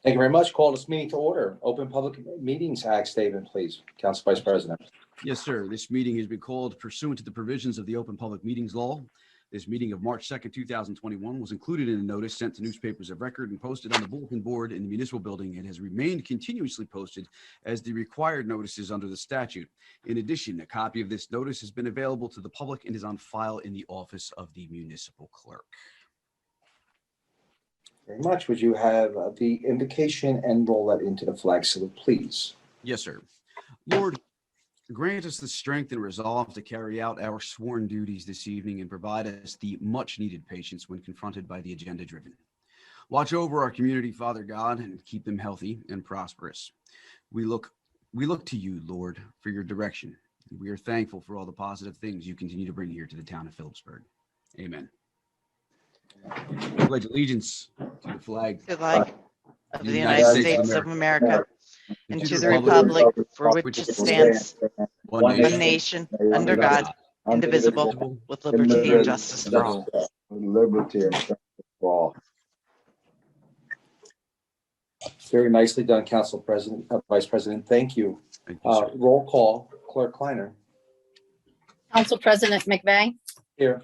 Thank you very much. Call this meeting to order. Open Public Meetings Act statement, please. Council Vice President. Yes, sir. This meeting has been called pursuant to the provisions of the Open Public Meetings Law. This meeting of March 2nd, 2021 was included in a notice sent to newspapers of record and posted on the bulletin board in the municipal building and has remained continuously posted as the required notices under the statute. In addition, a copy of this notice has been available to the public and is on file in the office of the municipal clerk. Very much. Would you have the invocation and roll that into the flag salute, please? Yes, sir. Lord, grant us the strength and resolve to carry out our sworn duties this evening and provide us the much needed patience when confronted by the agenda driven. Watch over our community, Father God, and keep them healthy and prosperous. We look to you, Lord, for your direction. We are thankful for all the positive things you continue to bring here to the town of Phillipsburg. Amen. I pledge allegiance to the flag of the United States of America and to the republic for which it stands, one nation, under God, indivisible, with liberty and justice for all. Liberty and justice for all. Very nicely done, Council President, Vice President. Thank you. Thank you, sir. Roll call, Clerk Kleiner. Council President McVeigh, Here.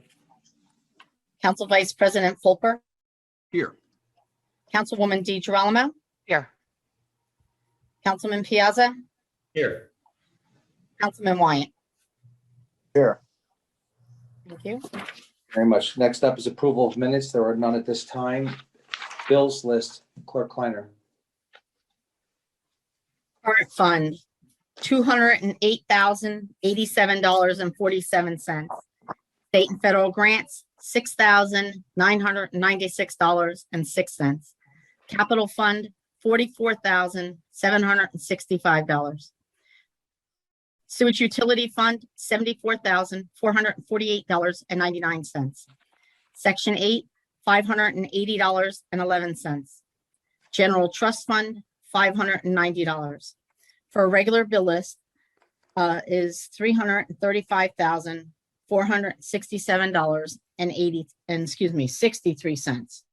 Council Vice President Fulper, Here. Councilwoman DeGirolamo, Here. Councilman Piazza, Here. Councilman Wyatt. Here. Thank you. Very much. Next up is approval of minutes. There are none at this time. Bills list, Clerk Kleiner. Current fund, $208,087.47. State and federal grants, $6,996.06. Capital fund, $44,765. Sewage utility fund, $74,448.99. Section 8, $580.11. General trust fund, $590. For a regular bill list is $335,467.63.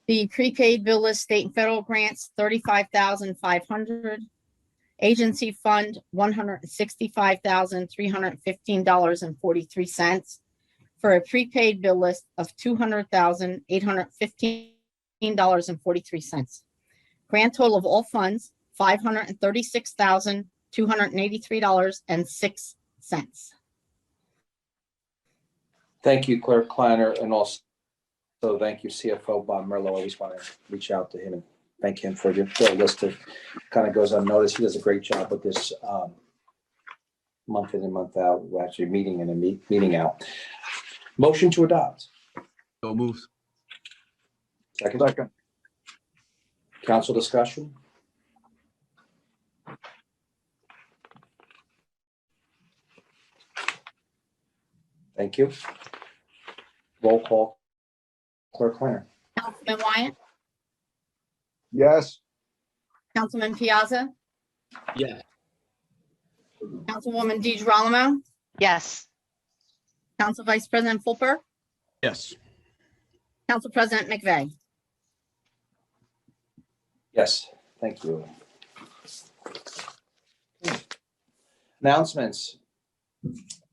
The prepaid bill list, state and federal grants, $35,500. Agency fund, $165,315.43. For a prepaid bill list of $200,815.43. Grand total of all funds, $536,283.06. Thank you, Clerk Kleiner, and also thank you, CFO Bob Merlo. I always want to reach out to him and thank him for your bill list. It kind of goes unnoticed. He does a great job with this month in and month out. We're actually meeting in and meeting out. Motion to adopt. So moved. Second. Council discussion. Thank you. Roll call, Clerk Kleiner. Councilman Wyatt, Yes. Councilman Piazza, Yes. Councilwoman DeGirolamo, Yes. Council Vice President Fulper, Yes. Council President McVeigh. Yes, thank you. Announcements.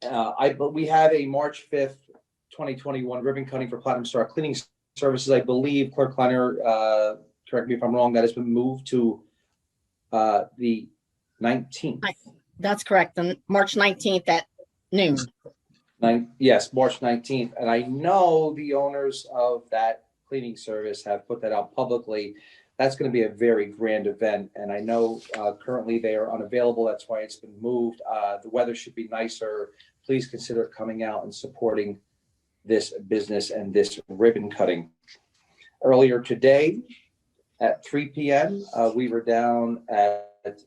We have a March 5th, 2021 ribbon cutting for Platinum Star Cleaning Services. I believe, Clerk Kleiner, correct me if I'm wrong, that has been moved to the 19th. That's correct. On March 19th at noon. Yes, March 19th. And I know the owners of that cleaning service have put that out publicly. That's going to be a very grand event. And I know currently they are unavailable. That's why it's been moved. The weather should be nicer. Please consider coming out and supporting this business and this ribbon cutting. Earlier today at 3 p.m., we were down at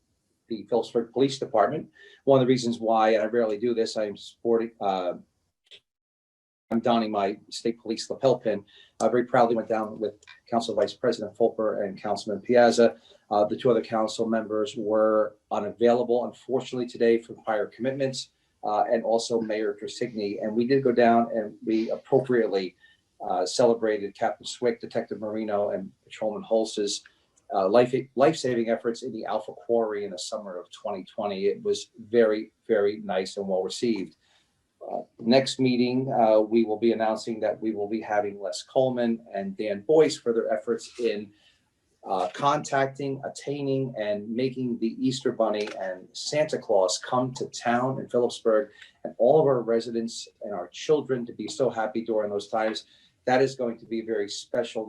the Phillipsburg Police Department. One of the reasons why, and I rarely do this, I'm donning my state police lapel pin. I very proudly went down with Council Vice President Fulper and Councilman Piazza. The two other council members were unavailable, unfortunately, today for prior commitments, and also Mayor Tersigny. And we did go down and we appropriately celebrated Captain Swick, Detective Marino, and Patrolman Holz's life-saving efforts in the Alpha Quarry in the summer of 2020. It was very, very nice and well received. Next meeting, we will be announcing that we will be having Les Coleman and Dan Boyce for their efforts in contacting, attaining, and making the Easter Bunny and Santa Claus come to town in Phillipsburg, and all of our residents and our children to be so happy during those times. That is going to be a very special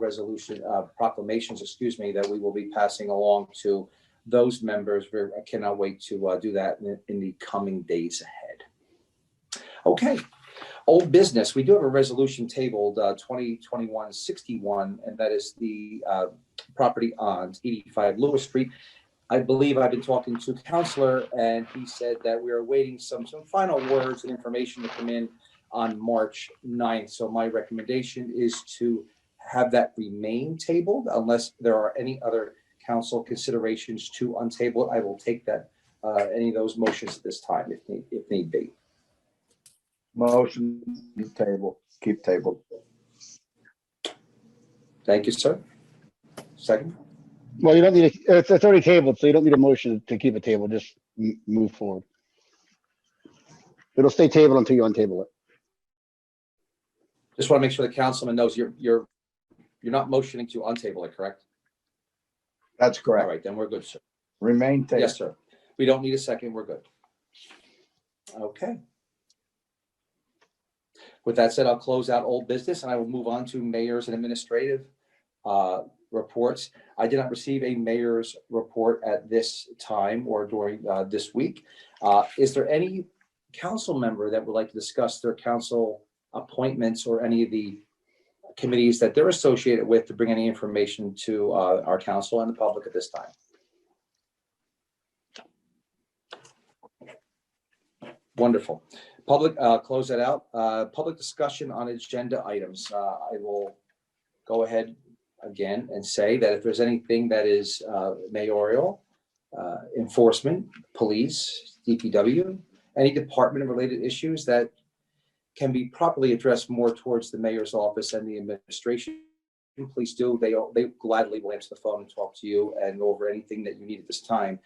proclamations, that we will be passing along to those members. I cannot wait to do that in the coming days ahead. Okay. Old business. We do have a resolution tabled 2021-61, and that is the property on 85 Lewis Street. I believe I've been talking to Counselor, and he said that we are waiting some final words and information to come in on March 9th. So my recommendation is to have that remain tabled unless there are any other council considerations to untable it. I will take that any of those motions at this time if need be. Motion table, keep tabled. Thank you, sir. Second. Well, you don't need it's already tabled, so you don't need a motion to keep it tabled. Just move forward. It'll stay tabled until you untable it. Just want to make sure the councilman knows you're not motioning to untable it, correct? That's All correct. right, then we're good, sir. Remain tabled. Yes, sir. We don't need a second. We're good. Okay. With that said, I'll close out old business and I will move on to mayor's and administrative reports. I did not receive a mayor's report at this time or during this week. Is there any council member that would like to discuss their council appointments or any of the committees that they're associated with to bring any information to our council and the public at this time? Wonderful. Public, close that out. Public discussion on agenda items. I will go ahead again and say that if there's anything that is mayoral, enforcement, police, DPW, any department related issues that can be properly addressed more towards the mayor's office and the administration, please do. They gladly will answer the phone and talk to you and go over anything that you need at this time.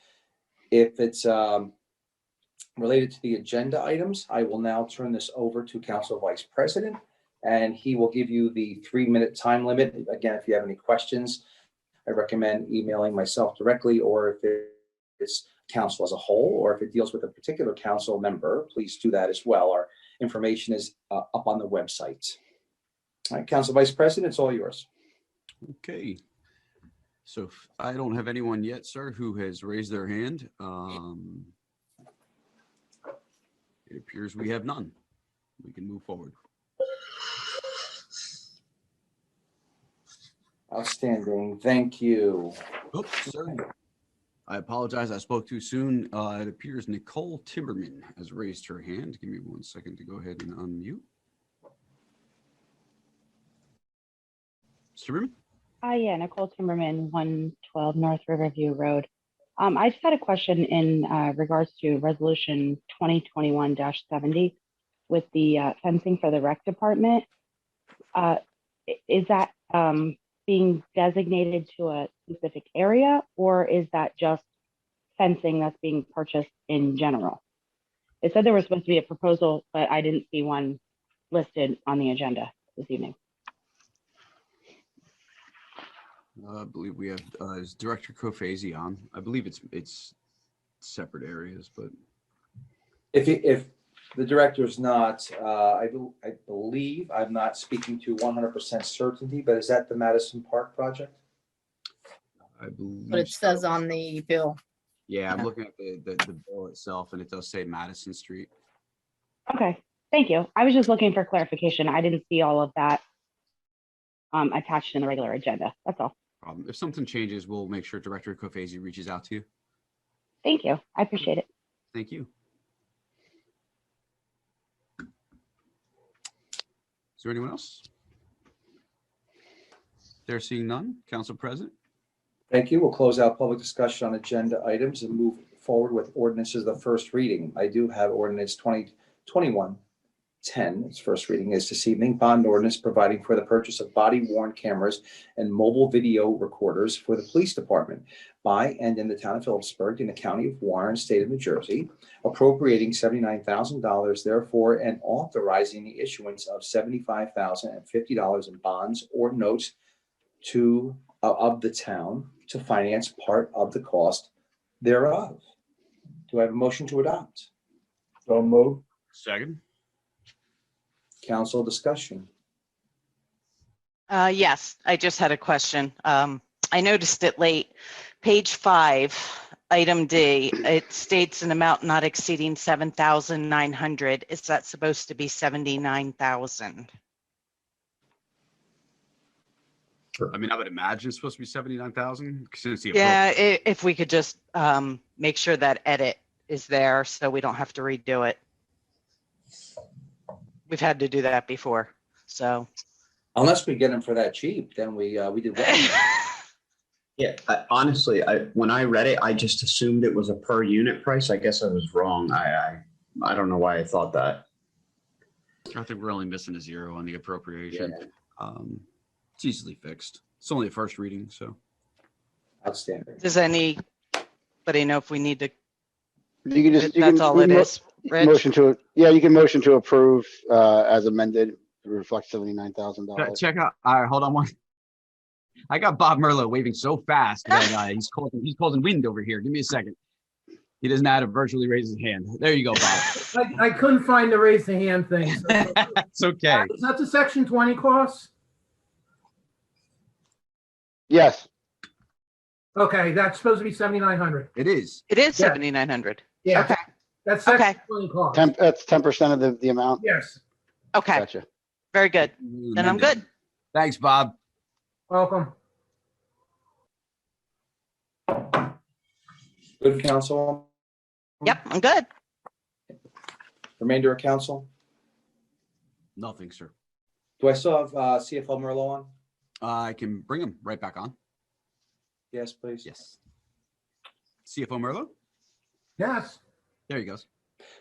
If it's related to the agenda items, I will now turn this over to Council Vice President, and he will give you the 3-minute time limit. Again, if you have any questions, I recommend emailing myself directly, or if it's council as a whole, or if it deals with a particular council member, please do that as well. Our information is up on the website. All right, Council Vice President, it's all yours. Okay. So I don't have anyone yet, sir, who has raised their hand. It appears we have none. We can move forward. Outstanding. Thank you. Oops, sorry. I apologize. I spoke too soon. It appears Nicole Timberman has raised her hand. Give me 1 second to go ahead and unmute. Mr. Timberman? Yeah, Nicole Timberman, 112 North Riverview Road. I just had a question in regards to resolution 2021-70 with the fencing for the rec department. Is that being designated to a specific area, or is that just fencing that's being purchased in general? It said there was supposed to be a proposal, but I didn't see one listed on the agenda this evening. I believe we have is Director Kofesi on. I believe it's separate areas, but If the director's not, I believe, I'm not speaking to 100% certainty, but is that the Madison Park project? I believe. But it says on the bill. Yeah, I'm looking at the bill itself, and it does say Madison Street. Okay, thank you. I was just looking for clarification. I didn't see all of that attached in the regular agenda. That's all. If something changes, we'll make sure Director Kofesi reaches out to you. Thank you. I appreciate it. Thank you. Is there anyone else? There seeing none, Council President. Thank you. We'll close out public discussion on agenda items and move forward with ordinances of the first reading. I do have ordinance 2021-71 10, its first reading is this evening, bond ordinance providing for the purchase of body-worn cameras and mobile video recorders for the police department by and in the town of Phillipsburg in the county of Warren, state of New Jersey, appropriating $79,000 therefore and authorizing the issuance of $75,050 in bonds or notes of the town to finance part of the cost thereof. Do I have a motion to adopt? So move. Second. Council discussion. Yes, I just had a question. I noticed it late. Page 5, item D, it states an amount not exceeding 7,900. Is that supposed to be 79,000? I mean, I would imagine it's supposed to be 79,000 since the Yeah, if we could just make sure that edit is there so we don't have to redo it. We've had to do that before, so. Unless we get them for that cheap, then we did well. Yeah, honestly, when I read it, I just assumed it was a per unit price. I guess I was wrong. I don't know why I thought that. I think we're only missing a 0 on the appropriation. It's easily fixed. It's only a first reading, so. Outstanding. Does anybody know if we need to, You can just, that's all it is? Rich? motion to, yeah, you can motion to approve, as amended, to reflect $79,000. Check out, all right, hold on one. I got Bob Merlo waving so fast that he's causing wind over here. Give me a second. He doesn't know how to virtually raise his hand. There you go, Bob. I couldn't find the raise the hand thing. So. It's okay. Is that the section 20 costs? Yes, Okay, that's supposed to be 7,900. It is. It is Yeah. 7,900. Yeah. Okay, That's section Okay. 20 costs. that's 10% of the amount. Yes, okay, Gotcha. very good. Then I'm good. Thanks, Bob. welcome. Good, council. Yep, I'm good. Remainder of council. Nothing, sir. Do I still have CFO Merlo on? I can bring him right back on. Yes, please. Yes. CFO Merlo? Yes. There he goes.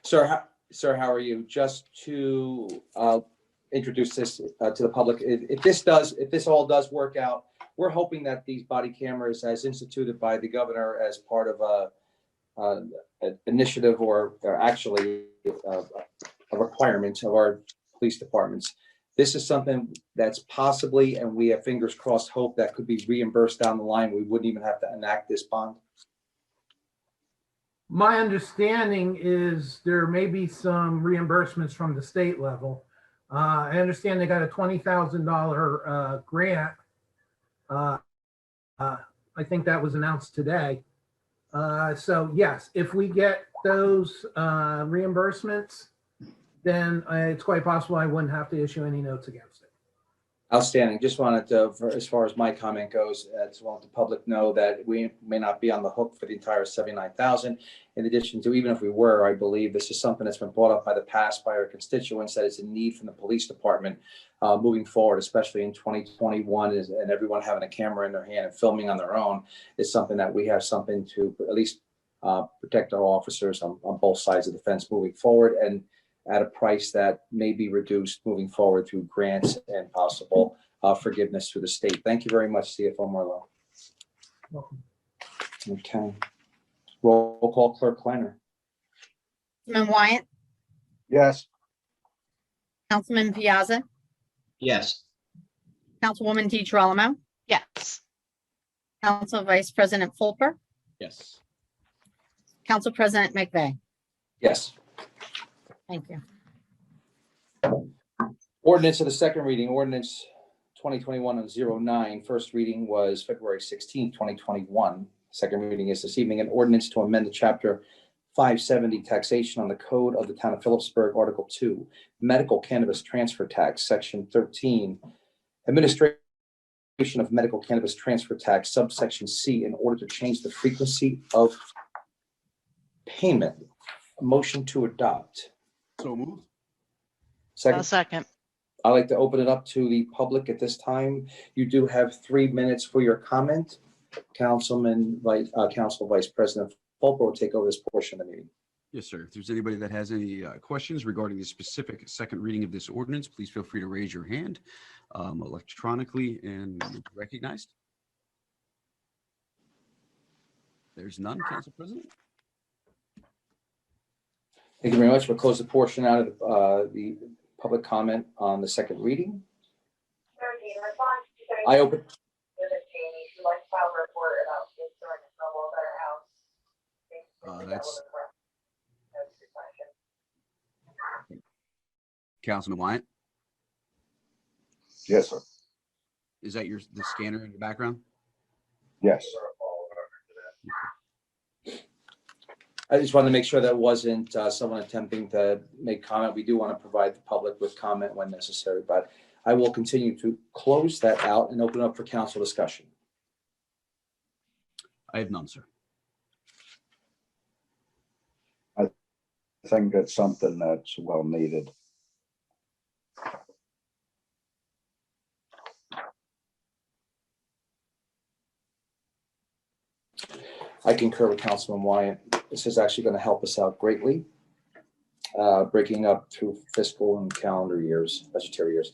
Sir, how are you? Just to introduce this to the public, if this all does work out, we're hoping that these body cameras, as instituted by the governor as part of an initiative or actually a requirement of our police departments, this is something that's possibly, and we have fingers crossed, hope that could be reimbursed down the line. We wouldn't even have to enact this bond. My understanding is there may be some reimbursements from the state level. I understand they got a $20,000 grant. I think that was announced today. So yes, if we get those reimbursements, then it's quite possible I wouldn't have to issue any notes against it. Outstanding. Just wanted to, as far as my comment goes, I just want the public know that we may not be on the hook for the entire 79,000. In addition to, even if we were, I believe this is something that's been brought up by the past by our constituents, that it's a need from the police department moving forward, especially in 2021, and everyone having a camera in their hand and filming on their own is something that we have something to at least protect our officers on both sides of the fence moving forward, and at a price that may be reduced moving forward through grants and possible forgiveness through the state. Thank you very much, CFO Merlo. Welcome. Okay. Roll call, Clerk Kleiner. Councilman Wyatt, Yes. Councilman Piazza, Yes. Councilwoman DeGirolamo, Yes. Council Vice President Fulper, Yes. Council President McVeigh. Yes. Thank you. Ordinance of the second reading, ordinance 2021-09. First reading was February 16, 2021. Second reading is this evening, an ordinance to amend the chapter 570 taxation on the code of the town of Phillipsburg, Article 2, medical cannabis transfer tax, Section 13, administration of medical cannabis transfer tax, subsection C, in order to change the frequency of payment. A motion to adopt. So moved. A Second. second. I'd like to open it up to the public at this time. You do have 3 minutes for your comment. Council Vice President Fulper will take over this portion of the meeting. Yes, sir. If there's anybody that has any questions regarding the specific second reading of this ordinance, please feel free to raise your hand electronically and you'll be recognized. There's none, Council President. Thank you very much. We'll close the portion out of the public comment on the second reading. I open. That's Councilman Wyatt. Yes, sir. Is that the scanner in the background? Yes. I just wanted to make sure that wasn't someone attempting to make comment. We do want to provide the public with comment when necessary, but I will continue to close that out and open up for council discussion. I have none, sir. I think it's something that's well needed. I concur with Councilman Wyatt. This is actually going to help us out greatly, breaking up through fiscal and calendar years, budgetary years.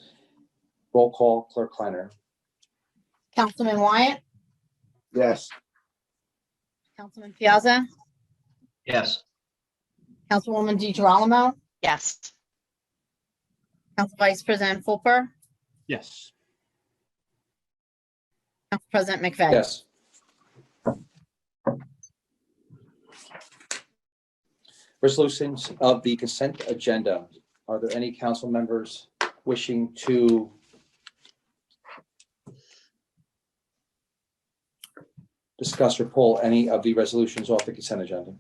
Roll call, Clerk Kleiner. Councilman Wyatt, Yes. Councilman Piazza, Yes. Councilwoman DeGirolamo, Yes. Council Vice President Fulper, Yes. Council President McVeigh. Yes. Resolutions of the consent agenda. Are there any council members wishing to discuss or pull any of the resolutions off the consent agenda?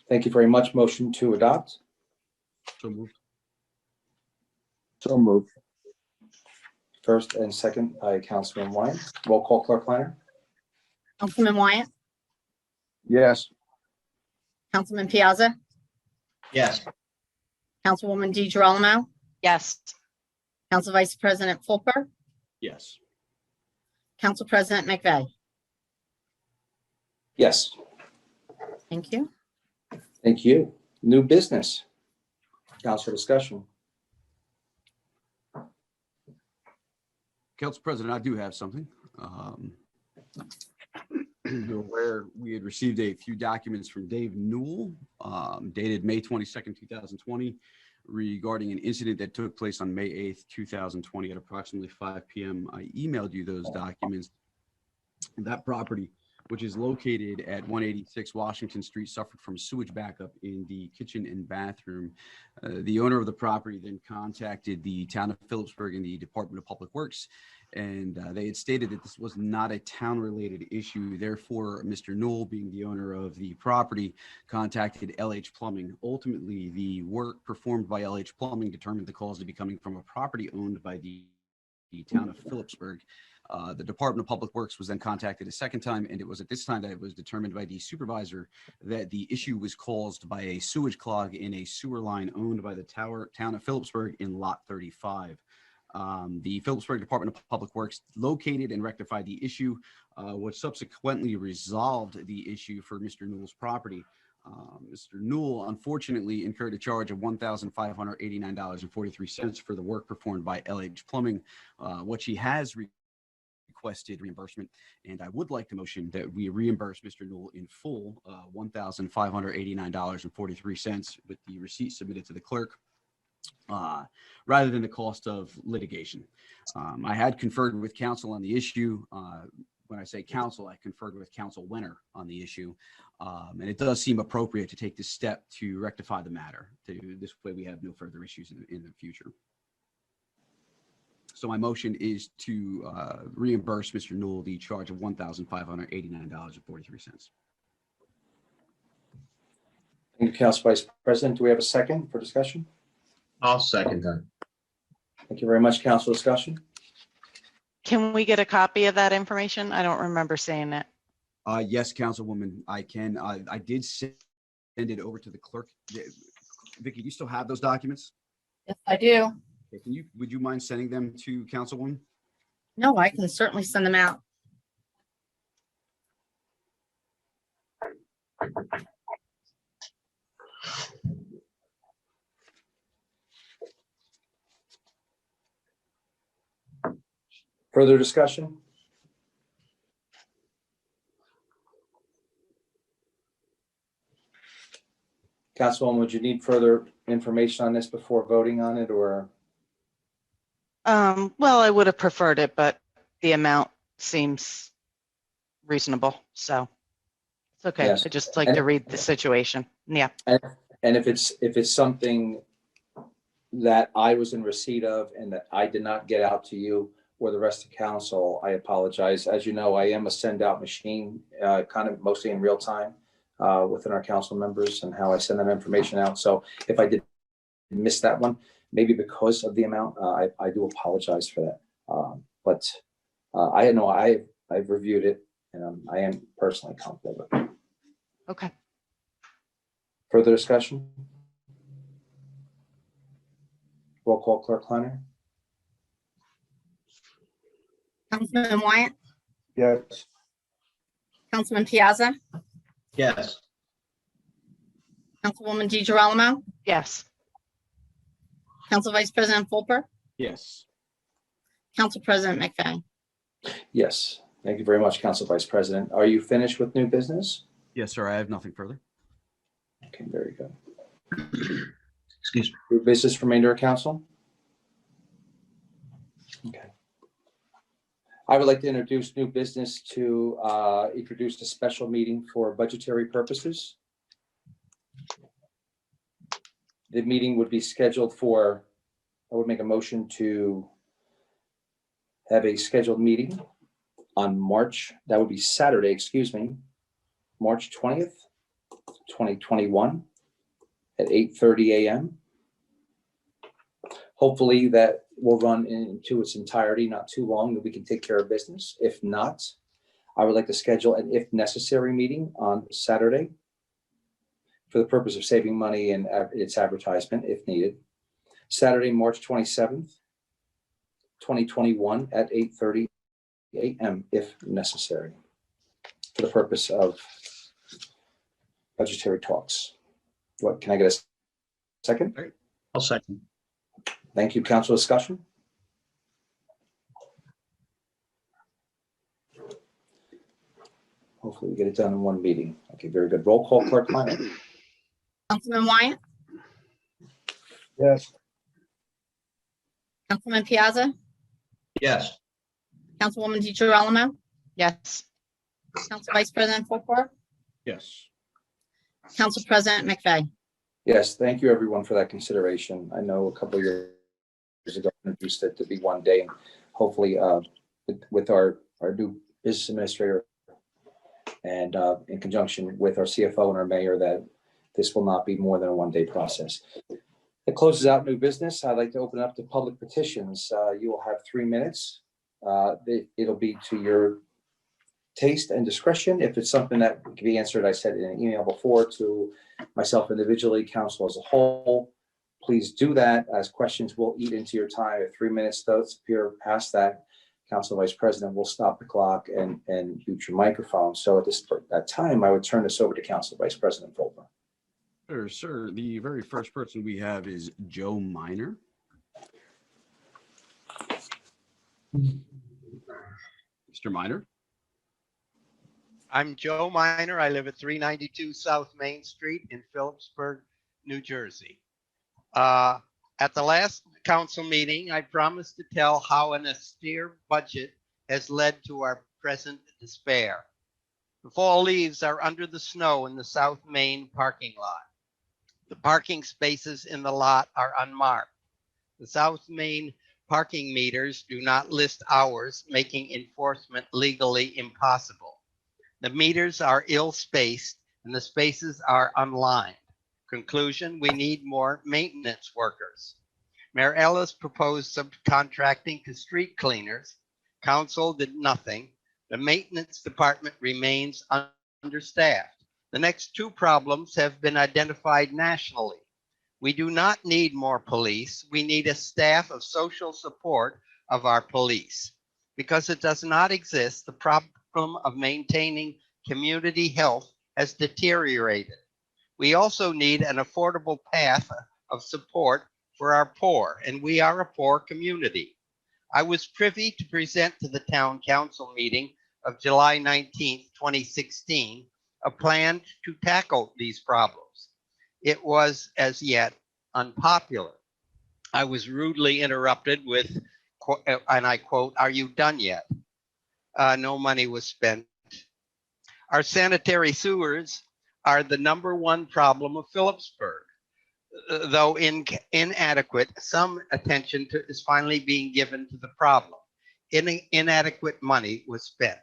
Thank you very much. Motion to adopt. So moved. So moved. First and second by Councilman Wyatt. Roll call, Clerk Kleiner. Councilman Wyatt, Yes. Councilman Piazza, Yes. Councilwoman DeGirolamo, Yes. Council Vice President Fulper, Yes. Council President McVeigh. Yes. Thank you. Thank you. New business. Council discussion. Council President, I do have something. You're aware we had received a few documents from Dave Newell, dated May 22nd, 2020, regarding an incident that took place on May 8th, 2020 at approximately 5 p.m. I emailed you those documents. That property, which is located at 186 Washington Street, suffered from sewage backup in the kitchen and bathroom. The owner of the property then contacted the town of Phillipsburg and the Department of Public Works, and they had stated that this was not a town-related issue. Therefore, Mr. Newell, being the owner of the property, contacted LH Plumbing. Ultimately, the work performed by LH Plumbing determined the cause to be coming from a property owned by the town of Phillipsburg. The Department of Public Works was then contacted a second time, and it was at this time that it was determined by the supervisor that the issue was caused by a sewage clog in a sewer line owned by the town of Phillipsburg in Lot 35. The Phillipsburg Department of Public Works located and rectified the issue, which subsequently resolved the issue for Mr. Newell's property. Mr. Newell unfortunately incurred a charge of $1,589.43 for the work performed by LH Plumbing, which he has requested reimbursement, and I would like to motion that we reimburse Mr. Newell in full, $1,589.43, with the receipt submitted to the clerk, rather than the cost of litigation. I had conferred with counsel on the issue. When I say counsel, I conferred with Counsel Wenner on the issue, and it does seem appropriate to take this step to rectify the matter. This way we have no further issues in the future. So my motion is to reimburse Mr. Newell the charge of $1,589.43. Thank you, Council Vice President. Do we have a second for discussion? I'll second that. Thank you very much. Council discussion. Can we get a copy of that information? I don't remember seeing it. Yes, Councilwoman, I can. I did send it over to the clerk. Vicky, do you still have those documents? Yes, I do. Okay, would you mind sending them to Councilwoman? No, I can certainly send them out. Further discussion? Councilwoman, would you need further information on this before voting on it, or? Well, I would have preferred it, but the amount seems reasonable, so it's okay. Yes. I just like to read the situation. Yeah. And if it's something that I was in receipt of and that I did not get out to you or the rest of council, I apologize. As you know, I am a send out machine, kind of mostly in real time within our council members and how I send that information out. So if I did miss that one, maybe because of the amount, I do apologize for that. But I know I've reviewed it and I am personally comfortable with it. Okay. Further discussion? Roll call, Clerk Kleiner. Councilman Wyatt, Yes. Councilman Piazza, Yes. Councilwoman DeGirolamo, Yes. Council Vice President Fulper, Yes. Council President McVeigh. Yes. Thank you very much, Council Vice President. Are you finished with new business? Yes, sir. I have nothing further. Okay, very good. Excuse me. New business for remainder of council? Okay. I would like to introduce new business to introduce a special meeting for budgetary purposes. The meeting would be scheduled for, I would make a motion to have a scheduled meeting on that would be Saturday, excuse me, March 20th, 2021 at 8:30 a.m. Hopefully that will run into its entirety, not too long, that we can take care of business. If not, I would like to schedule an if necessary meeting on Saturday for the purpose of saving money and its advertisement if needed. Saturday, March 27th, 2021 at 8:30 a.m. if necessary for the purpose of budgetary talks. What, can I get a second? I'll second. Thank you. Council discussion? Hopefully we get it done in one meeting. Okay, very good. Roll call, Clerk Kleiner. Councilman Wyatt, Yes. Councilman Piazza, Yes. Councilwoman DeGirolamo, Yes. Council Vice President Fulper, Yes. Council President McVeigh. Yes, thank you everyone for that consideration. I know a couple of years ago, I introduced it to be one day, and hopefully with our new business administrator and in conjunction with our CFO and our mayor, that this will not be more than a one-day process. It closes out new business. I'd like to open up to public petitions. You will have 3 minutes. It'll be to your taste and discretion. If it's something that can be answered, I said in an email before to myself individually, council as a whole, please do that, as questions will eat into your time. If 3 minutes does appear past that, Council Vice President will stop the clock and mute your microphone. So at that time, I would turn this over to Council Vice President Fulper. Sir, the very first person we have is Joe Minor. Mr. Minor. I'm Joe Minor. I live at 392 South Main Street in Phillipsburg, New Jersey. At the last council meeting, I promised to tell how an austere budget has led to our present despair. The fall leaves are under the snow in the South Main parking lot. The parking spaces in the lot are unmarked. The South Main parking meters do not list hours, making enforcement legally impossible. The meters are ill-spaced and the spaces are unlined. Conclusion, we need more maintenance workers. Mayor Ellis proposed subcontracting to street cleaners. Council did nothing. The maintenance department remains understaffed. The next two problems have been identified nationally. We do not need more police. We need a staff of social support of our police. Because it does not exist, the problem of maintaining community health has deteriorated. We also need an affordable path of support for our poor, and we are a poor community. I was privy to present to the town council meeting of July 19th, 2016, a plan to tackle these problems. It was as yet unpopular. I was rudely interrupted with, and I quote, "Are you done yet?" No money was spent. Our sanitary sewers are the #1 problem of Phillipsburg. Though inadequate, some attention is finally being given to the problem. Inadequate money was spent.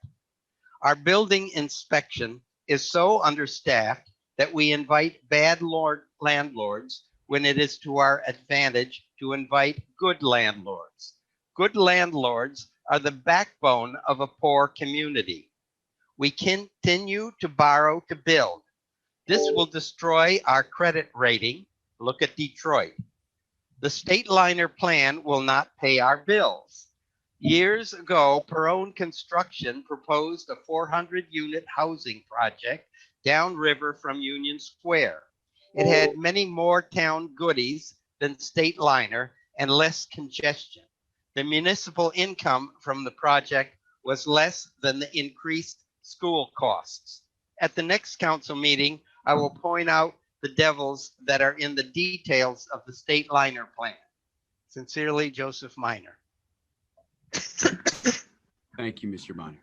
Our building inspection is so understaffed that we invite bad landlords when it is to our advantage to invite good landlords. Good landlords are the backbone of a poor community. We continue to borrow to build. This will destroy our credit rating. Look at Detroit. The state liner plan will not pay our bills. Years ago, Perone Construction proposed a 400-unit housing project downriver from Union Square. It had many more town goodies than state liner and less congestion. The municipal income from the project was less than the increased school costs. At the next council meeting, I will point out the devils that are in the details of the state liner plan. Sincerely, Joseph Minor. Thank you, Mr. Minor.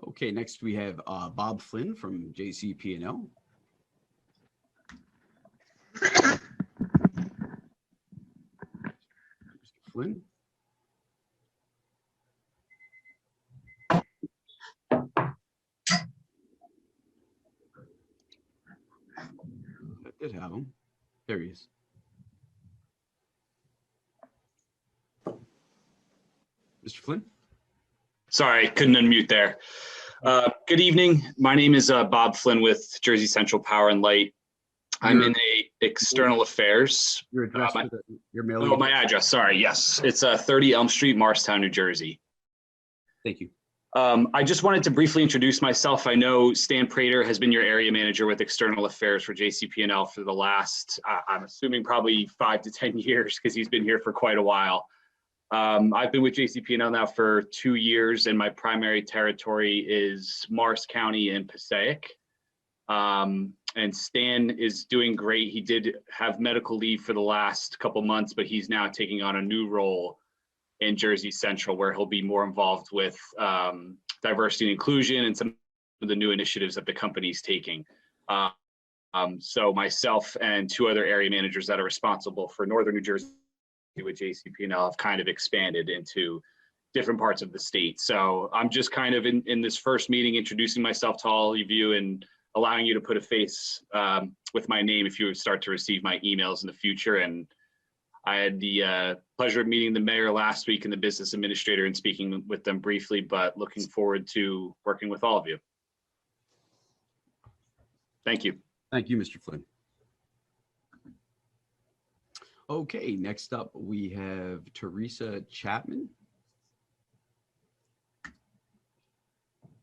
Okay, next we have Bob Flynn from JCP&L. Mr. Flynn. That did have him. There he is. Mr. Flynn? Sorry, couldn't unmute there. Good evening. My name is Bob Flynn with Jersey Central Power and Light. I'm in external affairs. Your address, your mailing. Oh, my address. Sorry. Yes, it's 30 Elm Street, Morristown, New Jersey. Thank you. I just wanted to briefly introduce myself. I know Stan Prater has been your area manager with external affairs for JCP&L for the last, I'm assuming probably 5 to 10 years, because he's been here for quite a while. I've been with JCP&L now for 2 years, and my primary territory is Morris County and Passaic. And Stan is doing great. He did have medical leave for the last couple months, but he's now taking on a new role in Jersey Central, where he'll be more involved with diversity and inclusion and some of the new initiatives that the company's taking. So myself and 2 other area managers that are responsible for Northern New Jersey with JCP&L have kind of expanded into different parts of the state. So I'm just kind of in this first meeting introducing myself to all of you and allowing you to put a face with my name if you would start to receive my emails in the future. And I had the pleasure of meeting the mayor last week and the business administrator and speaking with them briefly, but looking forward to working with all of you. Thank you. Thank you, Mr. Flynn. Okay, next up we have Teresa Chapman.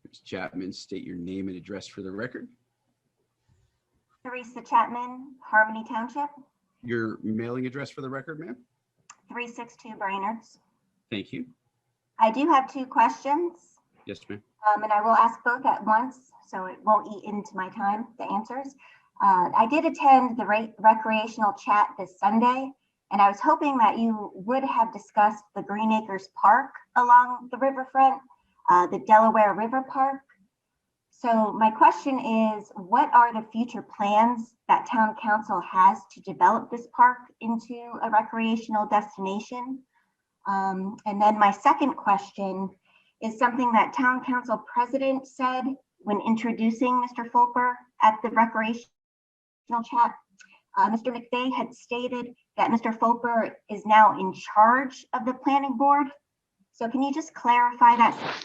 Ms. Chapman, state your name and address for the record. Teresa Chapman, Harmony Township. Your mailing address for the record, ma'am? 362 Brainerd's. Thank you. I do have 2 questions. Yes, ma'am. And I will ask both at once, so it won't eat into my time, the answers. I did attend the recreational chat this Sunday, and I was hoping that you would have discussed the Green Acres Park along the riverfront, the Delaware River Park. So my question is, what are the future plans that town council has to develop this park into a recreational destination? And then my second question is something that town council president said when introducing Mr. Fulper at the recreational chat. Mr. McVeigh had stated that Mr. Fulper is now in charge of the planning board. So can you just clarify that?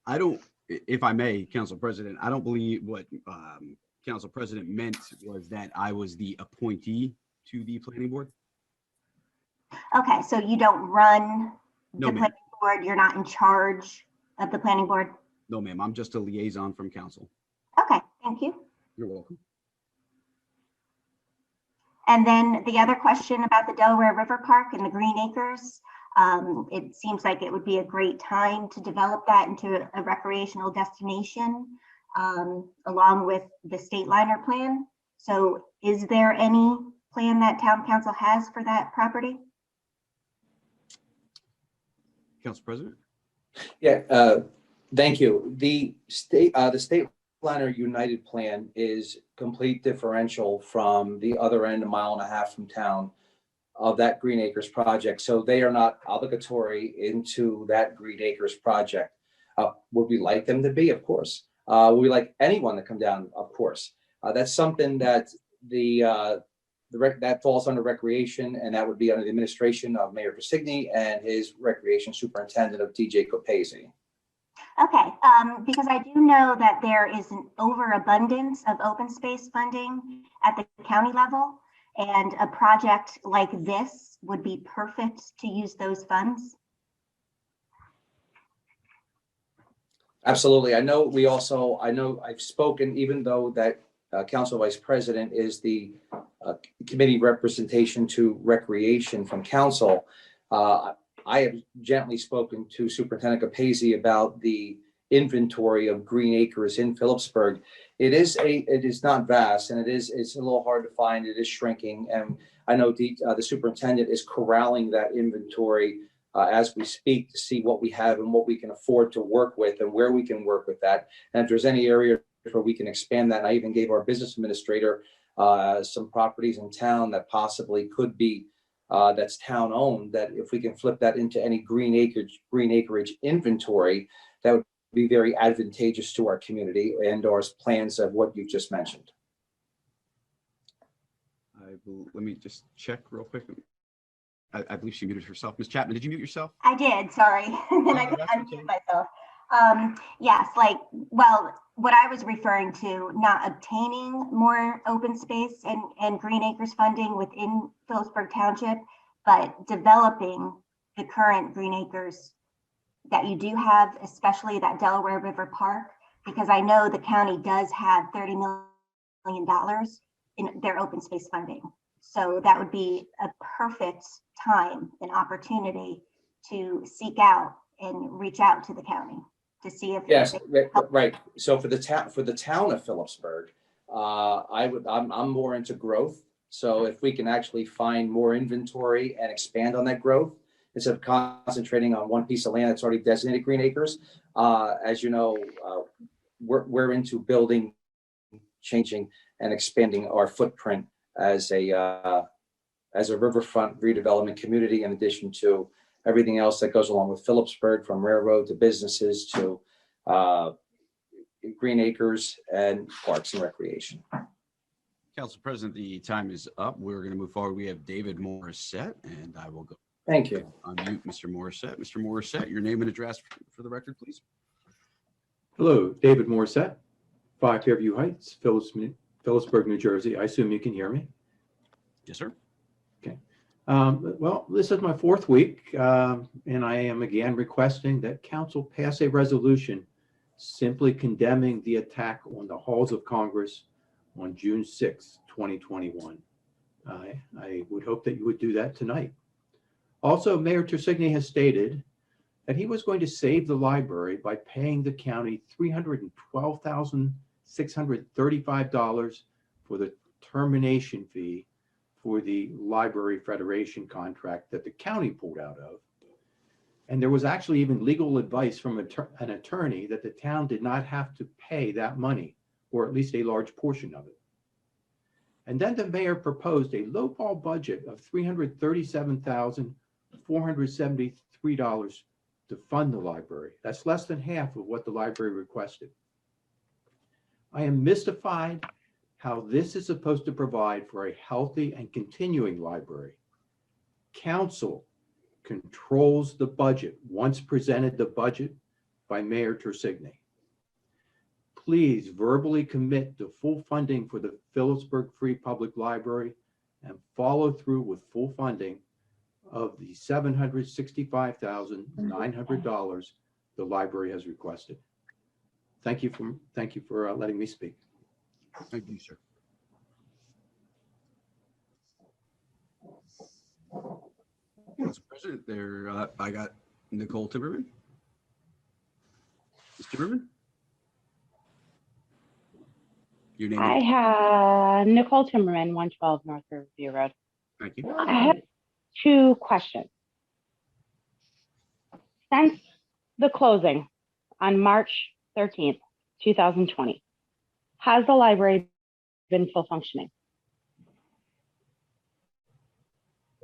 I don't, if I may, Council President, I don't believe what Council President meant was that I was the appointee to the planning board. Okay, so you don't run No, the ma'am. planning board, you're not in charge of the planning board? No, ma'am. I'm just a liaison from council. Okay, thank you. You're welcome. And then the other question about the Delaware River Park and the Green Acres. It seems like it would be a great time to develop that into a recreational destination, along with the state liner plan. So is there any plan that town council has for that property? Council President? Yeah, thank you. The state liner United plan is complete differential from the other end, 1.5 miles from town, of that Green Acres project. So they are not obligatory into that Green Acres project. Would we like them to be? Of course. Would we like anyone to come down? Of course. That's something that that falls under recreation, and that would be under the administration of Mayor Versigny and his recreation superintendent of DJ Copese. Okay, because I do know that there is an overabundance of open space funding at the county level, and a project like this would be perfect to use those funds. Absolutely. I know I've spoken, even though that Council Vice President is the committee representation to recreation from council. I have gently spoken to Superintendent Capazzi about the inventory of green acres in Phillipsburg. It is not vast, and it's a little hard to find. It is shrinking, and I know the superintendent is corralling that inventory as we speak to see what we have and what we can afford to work with and where we can work with that. And if there's any area where we can expand that, I even gave our business administrator some properties in town that possibly could be that's town owned, that if we can flip that into any green acreage inventory, that would be very advantageous to our community and our plans of what you just mentioned. Let me just check real quick. I believe she muted herself. Ms. Chapman, did you mute yourself? I did, sorry. And then I could unmute myself. Yes, what I was referring to, not obtaining more open space and green acres funding within Phillipsburg Township, but developing the current green acres that you do have, especially that Delaware River Park, because I know the county does have $30 million in their open space funding. So that would be a perfect time and opportunity to seek out and reach out to the county to see if yes, right. So for the town of Phillipsburg, I'm more into growth. So if we can actually find more inventory and expand on that growth instead of concentrating on one piece of land that's already designated green acres, as you know, we're into building, changing, and expanding our footprint as a riverfront redevelopment community, in addition to everything else that goes along with Phillipsburg, from railroad to businesses to green acres and parks and recreation. Council President, the time is up. We're going to move forward. We have David Morissette, and I will go. Thank you. Unmute Mr. Morissette. Mr. Morissette, your name and address for the record, please. Hello, David Morissette, 5 Fairview Heights, Phillipsburg, New Jersey. I assume you can hear me. Yes, sir. Okay. Well, this is my 4th week, and I am again requesting that council pass a resolution simply condemning the attack on the halls of Congress on June 6, 2021. I would hope that you would do that tonight. Also, Mayor Tersigny has stated that he was going to save the library by paying the county $312,635 for the termination fee for the Library Federation contract that the county pulled out of. And there was actually even legal advice from an attorney that the town did not have to pay that money, or at least a large portion of it. And then the mayor proposed a lowball budget of $337,473 to fund the library. That's less than half of what the library requested. I am mystified how this is supposed to provide for a healthy and continuing library. Council controls the budget once presented the budget by Mayor Tersigny. Please verbally commit to full funding for the Phillipsburg Free Public Library and follow through with full funding of the $765,900 the library has requested. Thank you for letting me speak. Thank you, sir. Mr. President, I got Nicole Timmerman. Ms. Timmerman? Your name. I have Nicole Timmerman, 112 North Riverview Road. Thank you. I have 2 questions. Since the closing on March 13th, 2020, has the library been full functioning?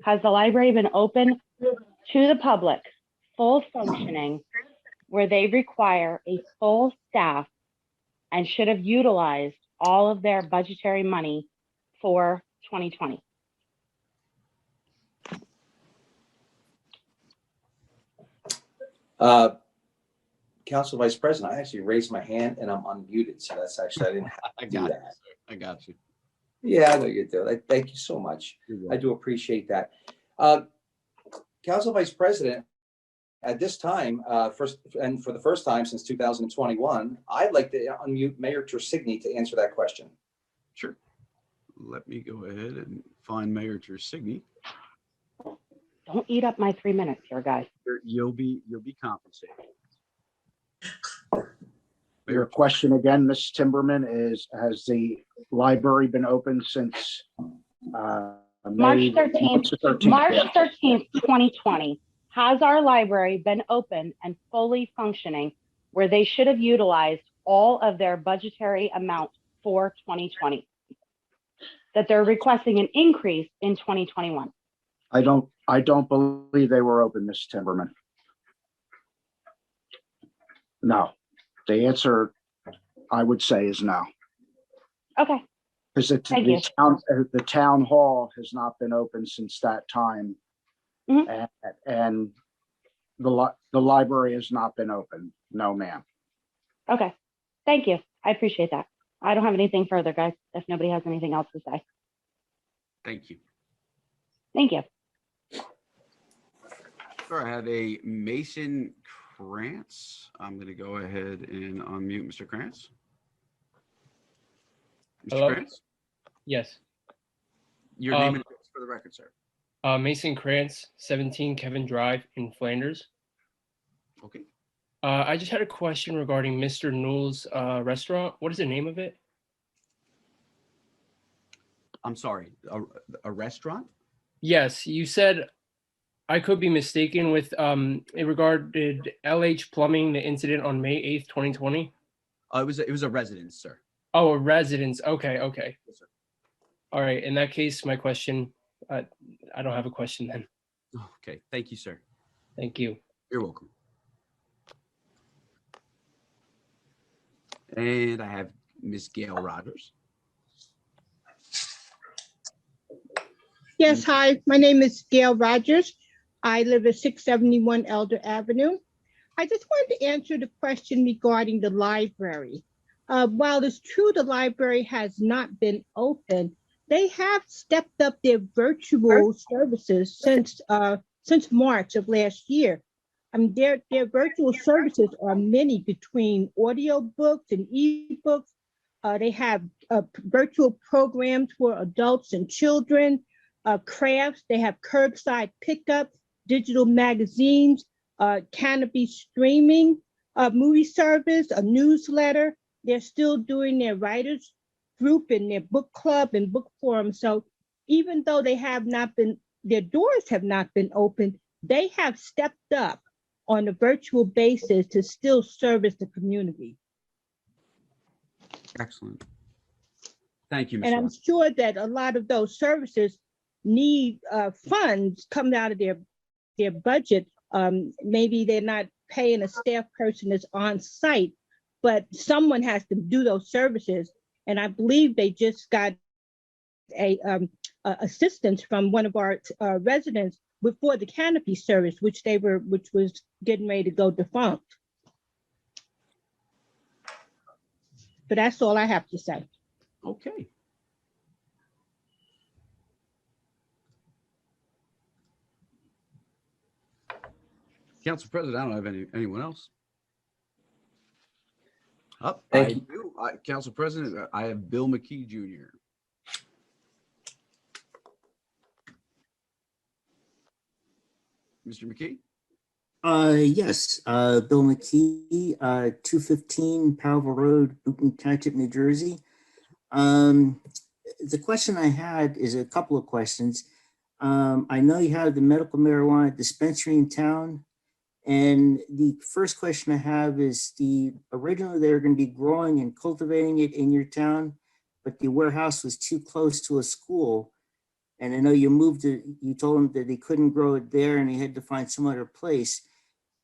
Has the library been open to the public, full functioning, where they require a full staff and should have utilized all of their budgetary money for 2020? Council Vice President, I actually raised my hand and I'm unmuted, so that's actually, I didn't have to do that. I got you. Yeah, I know you do. Thank you so much. I do appreciate that. Council Vice President, at this time, for the first time since 2021, I'd like to unmute Mayor Tersigni to answer that question. Sure. Let me go ahead and find Mayor Tersigni. Don't eat up my 3 minutes here, guys. You'll be compensated. Your question again, Ms. Timberman, is has the library been open since March 13th, 2020. Has our library been open and fully functioning where they should have utilized all of their budgetary amount for 2020? That they're requesting an increase in 2021. I don't believe they were open, Ms. Timberman. No. The answer, I would say, is no. Okay. Because the town hall has not been open since that time. Mm-hmm. And the library has not been open. No, ma'am. Okay. Thank you. I appreciate that. I don't have anything further, guys, if nobody has anything else to say. Thank you. Thank you. Sure, I have a Mason Krantz. I'm going to go ahead and unmute Mr. Krantz. Mr. Hello? Krantz? Yes. Your name and address for the record, sir. Mason Krantz, 17 Kevin Drive in Flanders. Okay. I just had a question regarding Mr. Newell's restaurant. What is the name of it? I'm sorry, a restaurant? Yes, you said, I could be mistaken with, it regarded LH Plumbing, the incident on May 8th, 2020. It was a residence, sir. Oh, a residence. Okay. Yes, sir. All right. In that case, my question, I don't have a question then. Okay. Thank you, sir. Thank you. You're welcome. And I have Miss Gail Rogers. Yes, hi, my name is Gail Rogers. I live at 671 Elder Avenue. I just wanted to answer the question regarding the library. While it's true the library has not been open, they have stepped up their virtual services since March of last year. I mean, their virtual services are many, between audio books and ebooks. They have virtual programs for adults and children, crafts. They have curbside pickup, digital magazines, Canopy streaming, movie service, a newsletter. They're still doing their writers group and their book club and book forum. So even though they have not been, their doors have not been open, they have stepped up on a virtual basis to still service the community. Excellent. Thank you, Ms. And I'm sure that a lot of those services need funds coming out of their budget. Maybe they're not paying a staff person that's on site, but someone has to do those services. And I believe they just got a assistance from one of our residents before the Canopy service, which was getting ready to go defunct. But that's all I have to say. Okay. Council President, I don't have anyone else. Thank you. Council President, I have Bill McKee Jr. Mr. McKee? Yes, Bill McKee, 215 Powell Road, Newton Township, New Jersey. The question I had is a couple of questions. I know you have the medical marijuana dispensary in town. And the first question I have is originally they were going to be growing and cultivating it in your town, but the warehouse was too close to a school. And I know you you told them that they couldn't grow it there and they had to find some other place.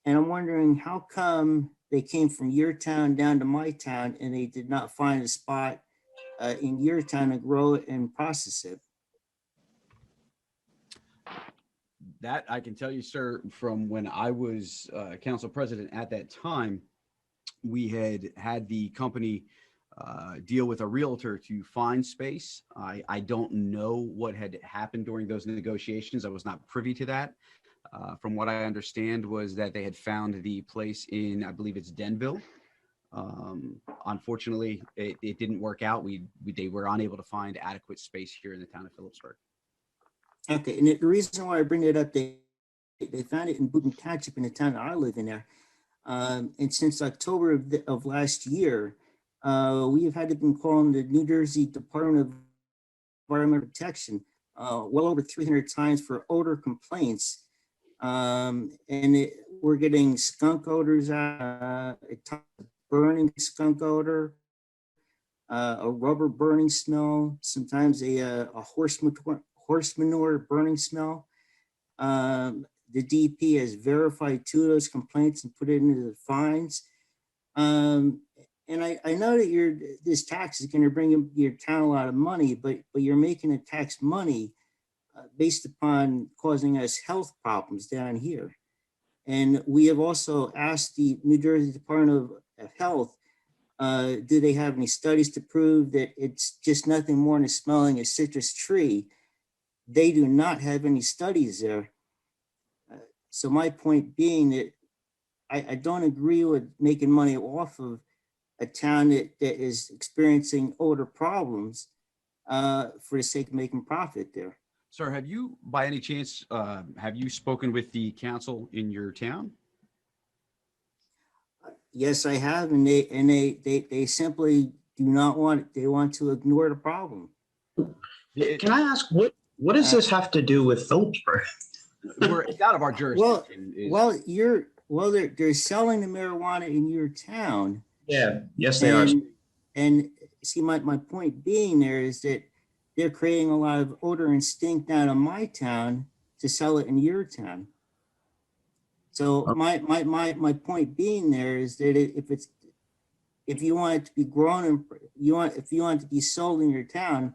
And I'm wondering how come they came from your town down to my town and they did not find a spot in your town to grow it and process it? That I can tell you, sir, from when I was council president at that time, we had the company deal with a realtor to find space. I don't know what had happened during those negotiations. I was not privy to that. From what I understand was that they had found the place in, I believe it's Denville. Unfortunately, it didn't work out. They were unable to find adequate space here in the town of Phillipsburg. Okay, and the reason why I bring it up, they found it in Newton Township in the town that I live in there. And since October of last year, we have had to been calling the New Jersey Department of Environmental Protection well over 300 times for odor complaints. We're getting skunk odors, burning skunk odor, a rubber burning smell, sometimes a horse manure burning smell. The DP has verified 2 of those complaints and put it into the fines. And I know that this tax is going to bring your town a lot of money, but you're making it tax money based upon causing us health problems down here. And we have also asked the New Jersey Department of Health, do they have any studies to prove that it's just nothing more than smelling a citrus tree? They do not have any studies there. So my point being that I don't agree with making money off of a town that is experiencing odor problems for the sake of making profit there. Sir, have you, by any chance, have you spoken with the council in your town? Yes, I have, and they simply do not want it. They want to ignore the problem. Can I ask what does this have to do with Phillipsburg? It's out of our jurisdiction. They're selling the marijuana in your town. Yeah, yes, they are. And see, my point being there is that they're creating a lot of odor and stink down in my town to sell it in your town. So my point being there is that if you want it to be grown and if you want it to be sold in your town,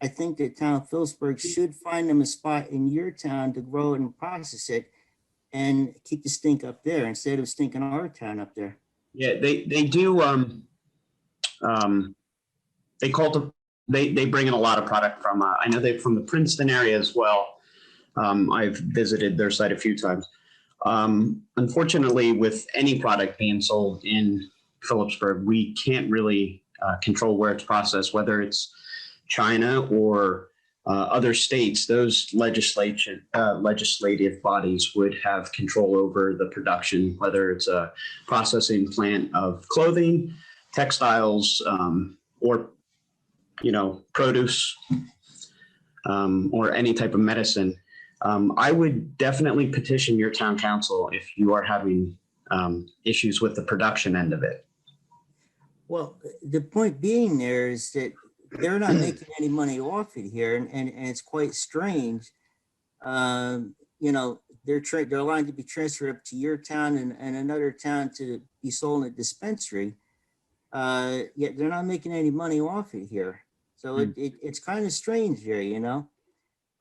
I think the town of Phillipsburg should find them a spot in your town to grow it and process it and keep the stink up there instead of stinking our town up there. Yeah, they do. They bring in a lot of product from. I know they're from the Princeton area as well. I've visited their site a few times. Unfortunately, with any product being sold in Phillipsburg, we can't really control where it's processed, whether it's China or other states. Those legislative bodies would have control over the production, whether it's a processing plant of clothing, textiles, or produce, or any type of medicine. I would definitely petition your town council if you are having issues with the production end of it. Well, the point being there is that they're not making any money off it here, and it's quite strange. They're allowed to be transferred up to your town and another town to be sold in a dispensary. Yet they're not making any money off it here. So it's kind of strange here,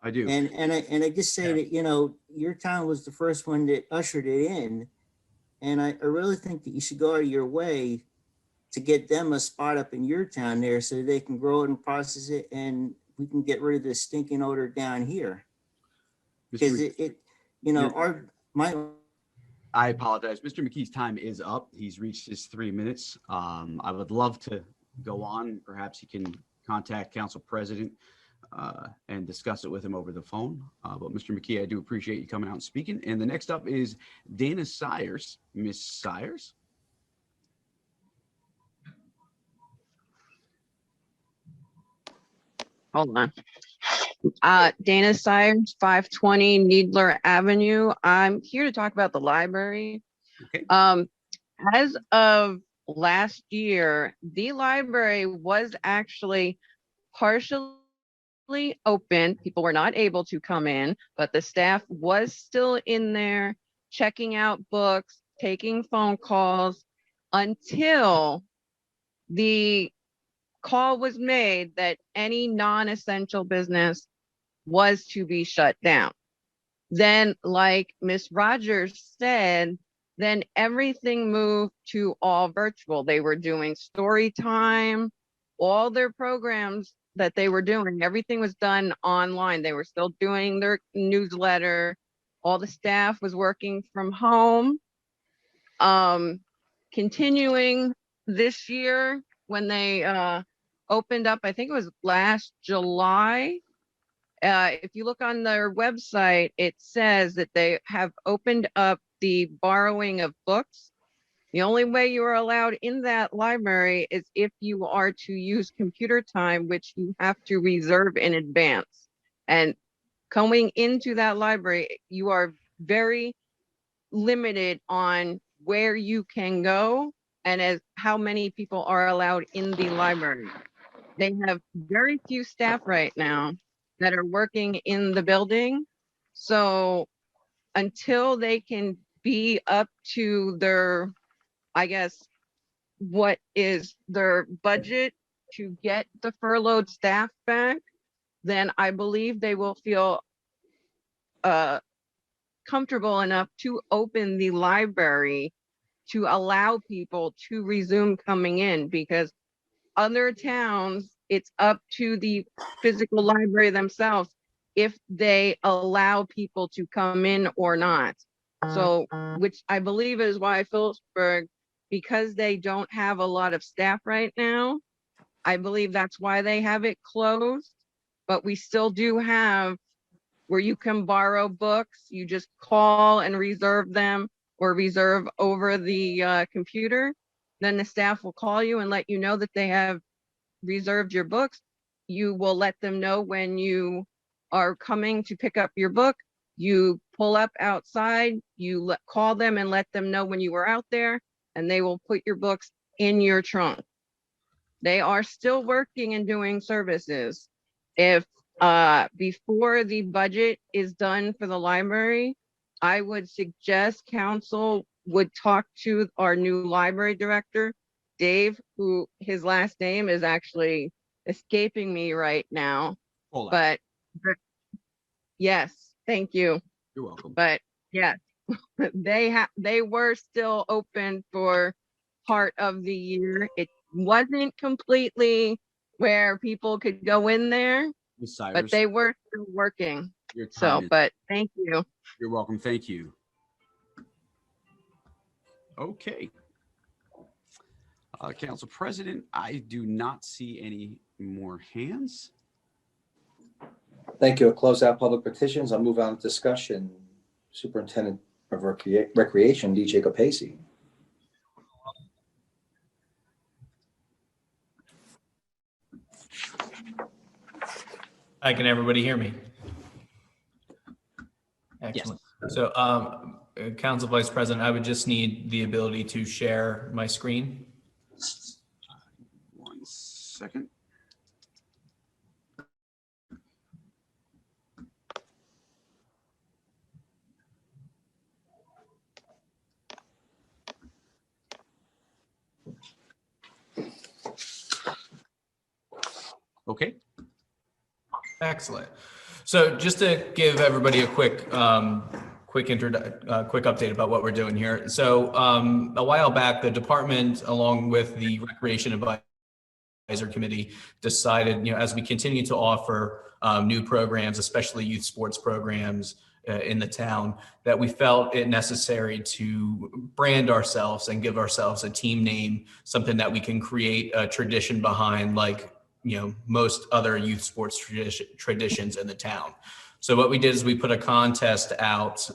I do. And I just say that, your town was the first one that ushered it in. And I really think that you should go out of your way to get them a spot up in your town there so they can grow it and process it, and we can get rid of the stinking odor down here. Because I apologize. Mr. McKee's time is up. He's reached his 3 minutes. I would love to go on. Perhaps he can contact Council President and discuss it with him over the phone. But Mr. McKee, I do appreciate you coming out and speaking. And the next up is Dana Sires. Miss Sires. Hold on. Dana Sires, 520 Needler Avenue. I'm here to talk about the library. Okay. As of last year, the library was actually partially open. People were not able to come in, but the staff was still in there checking out books, taking phone calls until the call was made that any non-essential business was to be shut down. Then, like Miss Rogers said, then everything moved to all virtual. They were doing story time, all their programs that they were doing, everything was done online. They were still doing their newsletter. All the staff was working from home. Continuing this year, when they opened up, I think it was last July. If you look on their website, it says that they have opened up the borrowing of books. The only way you are allowed in that library is if you are to use computer time, which you have to reserve in advance. And coming into that library, you are very limited on where you can go and as how many people are allowed in the library. They have very few staff right now that are working in the building. So until they can be up to their, I guess, what is their budget to get the furloughed staff back, then I believe they will feel comfortable enough to open the library to allow people to resume coming in, because other towns, it's up to the physical library themselves if they allow people to come in or not. So, which I believe is why Phillipsburg, because they don't have a lot of staff right now, I believe that's why they have it closed. But we still do have where you can borrow books. You just call and reserve them, or reserve over the computer. Then the staff will call you and let you know that they have reserved your books. You will let them know when you are coming to pick up your book. You pull up outside, you call them and let them know when you were out there, and they will put your books in your trunk. They are still working and doing services. If before the budget is done for the library, I would suggest council would talk to our new library director, Dave, who his last name is actually escaping me right now. But yes, thank you. You're welcome. But yes, they were still open for part of the year. It wasn't completely where people could go in there, but they were still working. So, but thank you. You're welcome. Thank you. Okay. Council President, I do not see any more hands. Thank you. I'll close out public petitions. I'll move on to discussion. Superintendent of Recreation, DJ Capacey. Hi, can everybody hear me? Excellent. Yes. So, Council Vice President, I would just need the ability to share my screen. 1 second. Okay. Excellent. So just to give everybody a quick update about what we're doing here. So a while back, the department, along with the Recreation Advisor Committee, decided, as we continue to offer new programs, especially youth sports programs, in the town that we felt it necessary to brand ourselves and give ourselves a team name, something that we can create a tradition behind, like, most other youth sports traditions in the town. So what we did is we put a contest out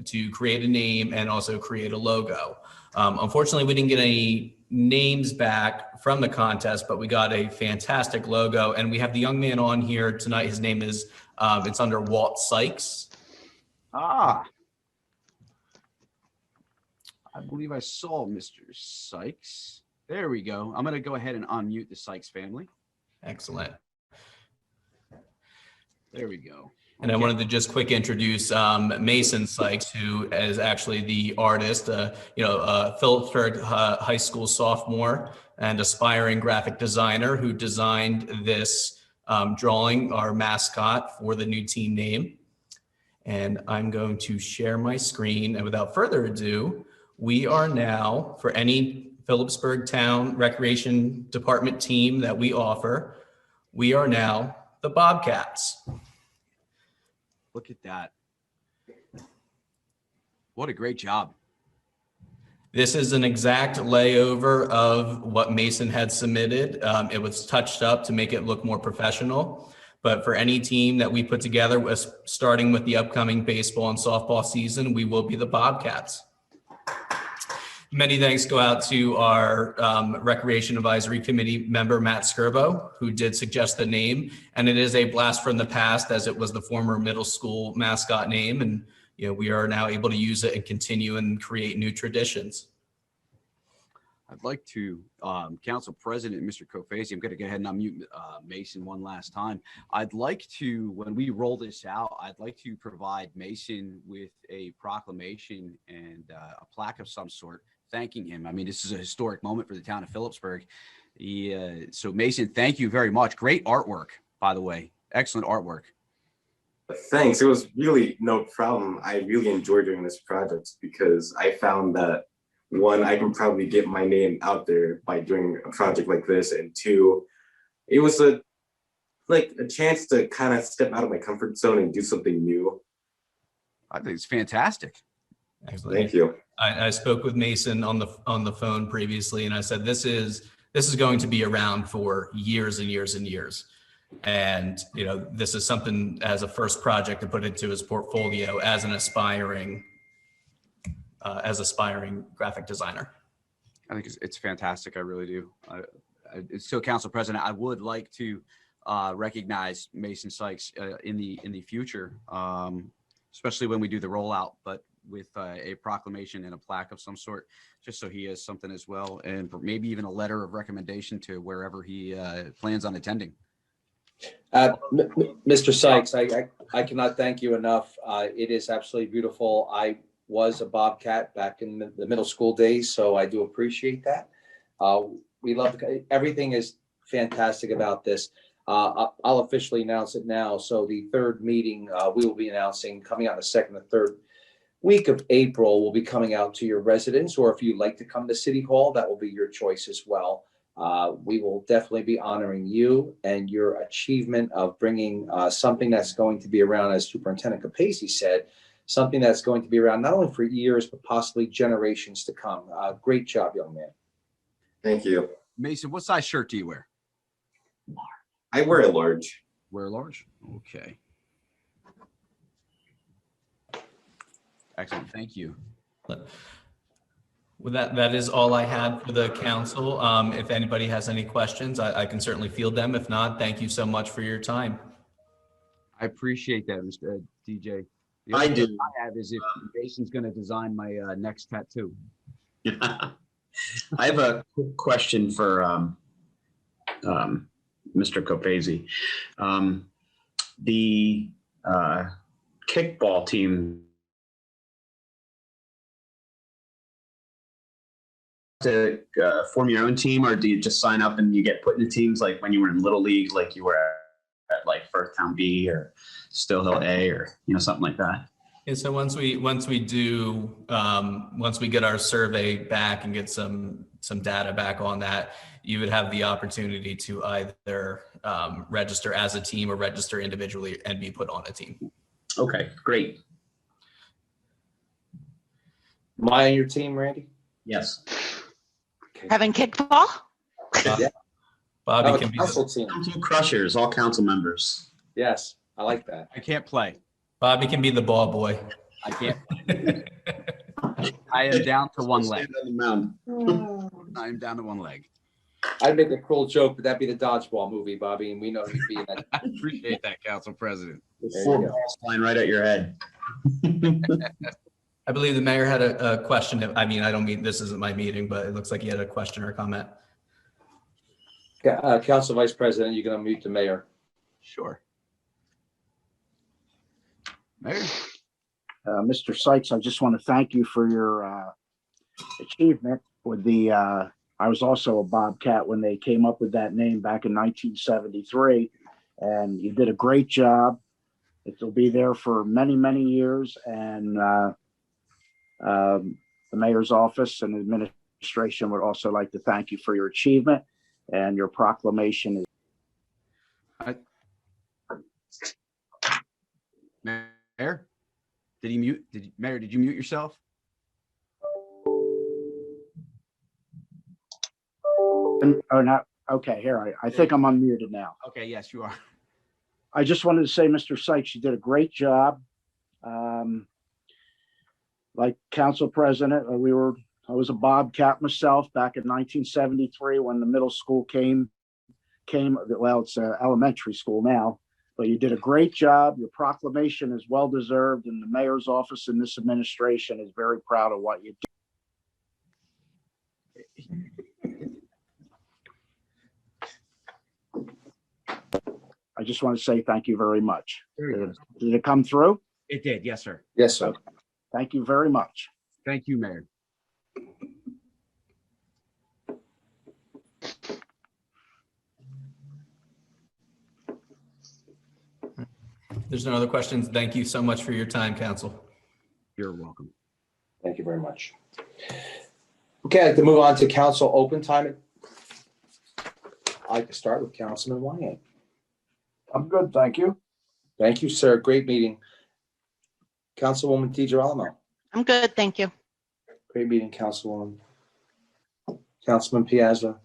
to create a name and also create a logo. Unfortunately, we didn't get any names back from the contest, but we got a fantastic logo. And we have the young man on here tonight. His name is, it's under Walt Sykes. I believe I saw Mr. Sykes. There we go. I'm going to go ahead and unmute the Sykes family. Excellent. There we go. And I wanted to just quick introduce Mason Sykes, who is actually the artist, Phillipsburg High School sophomore and aspiring graphic designer who designed this drawing, our mascot for the new team name. And I'm going to share my screen. And without further ado, we are now, for any Phillipsburg Town Recreation Department team that we offer, we are now the Bobcats. Look at that. What a great job. This is an exact layover of what Mason had submitted. It was touched up to make it look more professional. But for any team that we put together, starting with the upcoming baseball and softball season, we will be the Bobcats. Many thanks go out to our Recreation Advisory Committee member, Matt Skirbo, who did suggest the name. And it is a blast from the past, as it was the former middle school mascot name. And we are now able to use it and continue and create new traditions. I'd like to, Council President, Mr. Kofasi, I'm going to go ahead and unmute Mason one last time. I'd like to, when we roll this out, I'd like to provide Mason with a proclamation and a plaque of some sort, thanking him. I mean, this is a historic moment for the town of Phillipsburg. So Mason, thank you very much. Great artwork, by the way. Excellent artwork. Thanks. It was really no problem. I really enjoyed doing this project because I found that, one, I can probably get my name out there by doing a project like this, and two, it was a chance to kind of step out of my comfort zone and do something new. I think it's fantastic. Excellent. Thank you. I spoke with Mason on the phone previously, and I said this is going to be around for years and years and years. And this is something as a first project to put into his portfolio as an aspiring graphic designer. I think it's fantastic. I really do. So, Council President, I would like to recognize Mason Sykes in the future, especially when we do the rollout, but with a proclamation and a plaque of some sort, just so he has something as well, and maybe even a letter of recommendation to wherever he plans on attending. Mr. Sykes, I cannot thank you enough. It is absolutely beautiful. I was a Bobcat back in the middle school days, so I do appreciate that. We love everything is fantastic about this. I'll officially announce it now. So the third meeting we will be announcing coming out the second and third week of April will be coming out to your residents, or if you'd like to come to City Hall, that will be your choice as well. We will definitely be honoring you and your achievement of bringing something that's going to be around, as Superintendent Kofasi said, something that's going to be around not only for years, but possibly generations to come. Great job, young man. Thank you. Mason, what size shirt do you wear? I wear a large. Wear a large? Okay. Excellent. Thank you. Well, that is all I had for the council. If anybody has any questions, I can certainly field them. If not, thank you so much for your time. I appreciate that, Mr. DJ. I do. I have is if Mason's going to design my next tattoo. I have a quick question for Mr. Kofasi. The kickball team to form your own team, or do you just sign up and you get put into teams like when you were in Little League, like you were at like Firth Town B or Still Hill A, or something like that? Yeah, so once we get our survey back and get some data back on that, you would have the opportunity to either register as a team or register individually and be put on a team. Okay, great. Am I on your team, Randy? Yes. Having kickball? Yeah. Bobby Oh, can be council team. Council crushers, all council members. Yes, I like that. I can't play. Bobby can be the ball boy. I can't. I am down to one leg. Stand on the mound. I am down to one leg. I'd make a cruel joke, but that'd be the dodgeball movie, Bobby, and we know you'd be in that. I appreciate that, Council President. Four balls flying right at your head. I believe the mayor had a question. I mean, I don't mean, this isn't my meeting, but it looks like he had a question or comment. Council Vice President, you're going to mute the mayor. Sure. Mayor. Mr. Sykes, I just want to thank you for your achievement with the, I was also a Bobcat when they came up with that name back in 1973, and you did a great job. It'll be there for many, many years, and the mayor's office and administration would also like to thank you for your achievement, and your proclamation is. Mayor, did he mute? Mayor, did you mute yourself? Oh, no. Okay, here, I think I'm unmuted now. Okay, yes, you are. I just wanted to say, Mr. Sykes, you did a great job. Like council president, I was a Bobcat myself back in 1973 when the middle school came, well, it's elementary school now, but you did a great job. Your proclamation is well-deserved, and the mayor's office and this administration is very proud of what you did. I just want to say thank you very much. Did it come through? It did, yes, sir. Yes, sir. Thank you very much. Thank you, Mayor. There's no other questions. Thank you so much for your time, Council. You're welcome. Thank you very much. Okay, I'd like to move on to council open time. I'd like to start with Councilman Wyatt. I'm good, thank you. Thank you, sir. Great meeting. Councilwoman DiGirolamo. I'm good, thank you. Great meeting, Councilwoman. Councilman Piazza.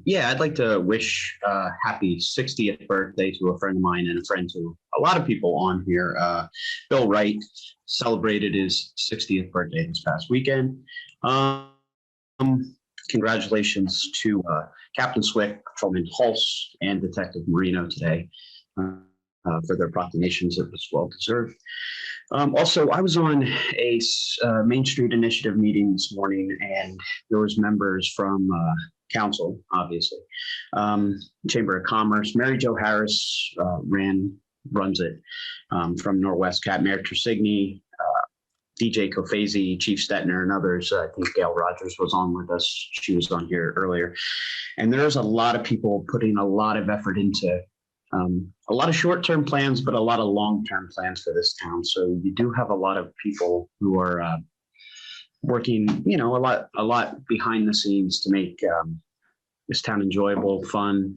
Yeah, I'd like to wish happy 60th birthday to a friend of mine and a friend to a lot of people on here. Bill Wright celebrated his 60th birthday this past weekend. Congratulations to Captain Swick, Patrolman Hulse, and Detective Marino today for their proclamations. It was well deserved. Also, I was on a Main Street Initiative meeting this morning, and there was members from council, obviously, Chamber of Commerce. Mary Jo Harris runs it from Northwest Cap, Mayor Tresigny, DJ Kofezi, Chief Stetner, and others. I think Gail Rogers was on with us. She was on here earlier. And there's a lot of people putting a lot of effort into a lot of short-term plans, but a lot of long-term plans for this town. So you do have a lot of people who are working, you know, a lot behind the scenes to make this town enjoyable, fun,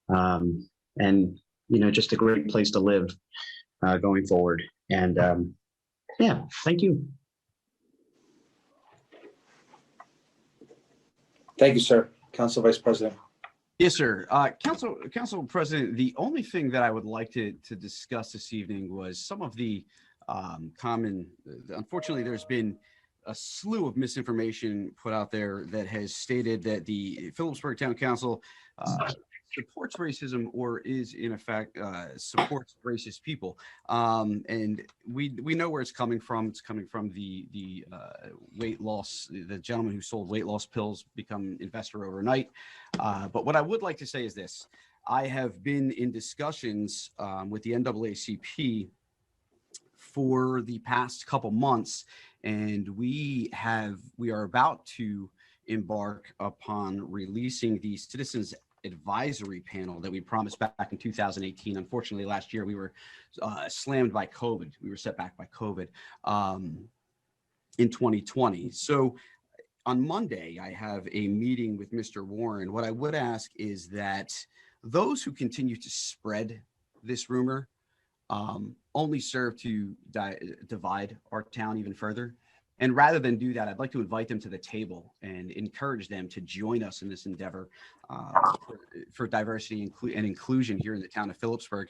and, you know, just a great place to live going forward. And yeah, thank you. Thank you, sir. Council Vice President. Yes, sir. Council President, the only thing that I would like to discuss this evening was some of the unfortunately, there's been a slew of misinformation put out there that has stated that the Phillipsburg Town Council supports racism or is in effect supports racist people. And we know where it's coming from. It's coming from the weight loss, the gentleman who sold weight loss pills become investor overnight. But what I would like to say is this. I have been in discussions with the NAACP for the past couple months, and we are about to embark upon releasing the Citizens Advisory Panel that we promised back in 2018. Unfortunately, last year we were slammed by COVID. We were set back by COVID in 2020. So on Monday, I have a meeting with Mr. Warren. What I would ask is that those who continue to spread this rumor, only serve to divide our town even further. And rather than do that, I'd like to invite them to the table and encourage them to join us in this endeavor for diversity and inclusion here in the town of Phillipsburg.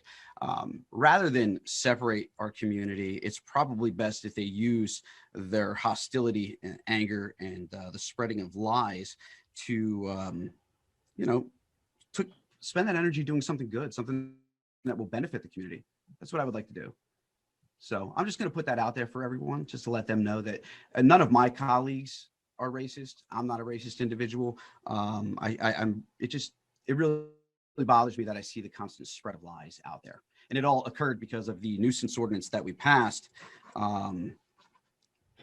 Rather than separate our community, it's probably best if they use their hostility and anger and the spreading of lies to, to spend that energy doing something good, something that will benefit the community. That's what I would like to do. So I'm just going to put that out there for everyone, just to let them know that none of my colleagues are racist. I'm not a racist individual. It really bothers me that I see the constant spread of lies out there. And it all occurred because of the nuisance ordinance that we passed,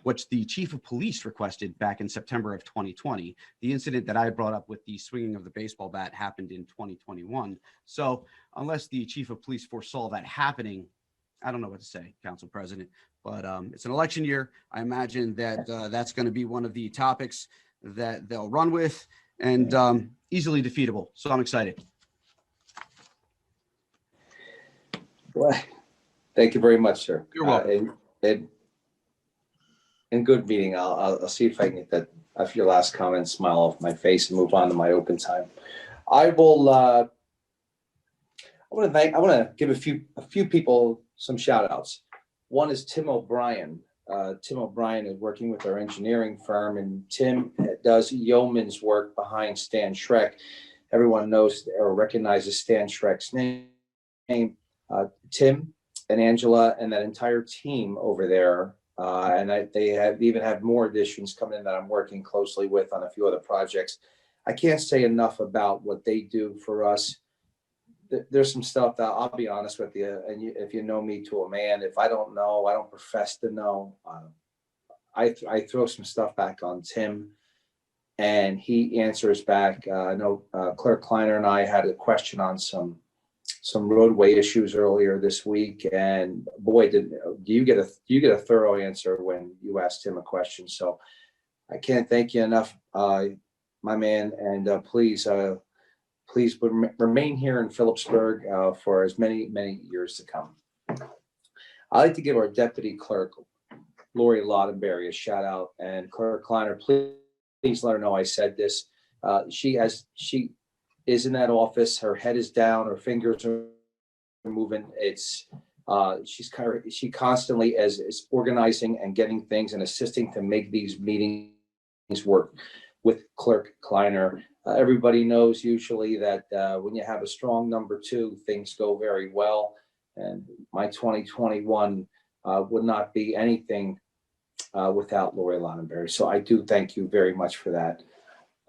which the chief of police requested back in September of 2020. The incident that I brought up with the swinging of the baseball bat happened in 2021. So unless the chief of police foresaw that happening, I don't know what to say, Council President, but it's an election year. I imagine that that's going to be one of the topics that they'll run with, and easily defeatable. So I'm excited. Well, thank you very much, sir. You're welcome. In good meeting. I'll see if I can get that after your last comment, smile off my face and move on to my open time. I will. I want to give a few people some shout outs. One is Tim O'Brien. Tim O'Brien is working with our engineering firm, and Tim does yeoman's work behind Stan Schreck. Everyone knows or recognizes Stan Schreck's name. Tim and Angela and that entire team over there, and they even have more additions coming in that I'm working closely with on a few other projects. I can't say enough about what they do for us. There's some stuff that I'll be honest with you, and if you know me to a man, if I don't know, I don't profess to know. I throw some stuff back on Tim, and he answers back. I know Clerk Kleiner and I had a question on some roadway issues earlier this week, and boy, do you get a thorough answer when you asked him a question. So I can't thank you enough, my man, and please remain here in Phillipsburg for as many years to come. I'd like to give our deputy clerk, Lori Laudenberry, a shout out, and Clerk Kleiner, please let her know I said this. She is in that office. Her head is down. Her fingers are moving. She constantly is organizing and getting things and assisting to make these meetings work with Clerk Kleiner. Everybody knows usually that when you have a strong number two, things go very well. And my 2021 would not be anything without Lori Laudenberry. So I do thank you very much for that.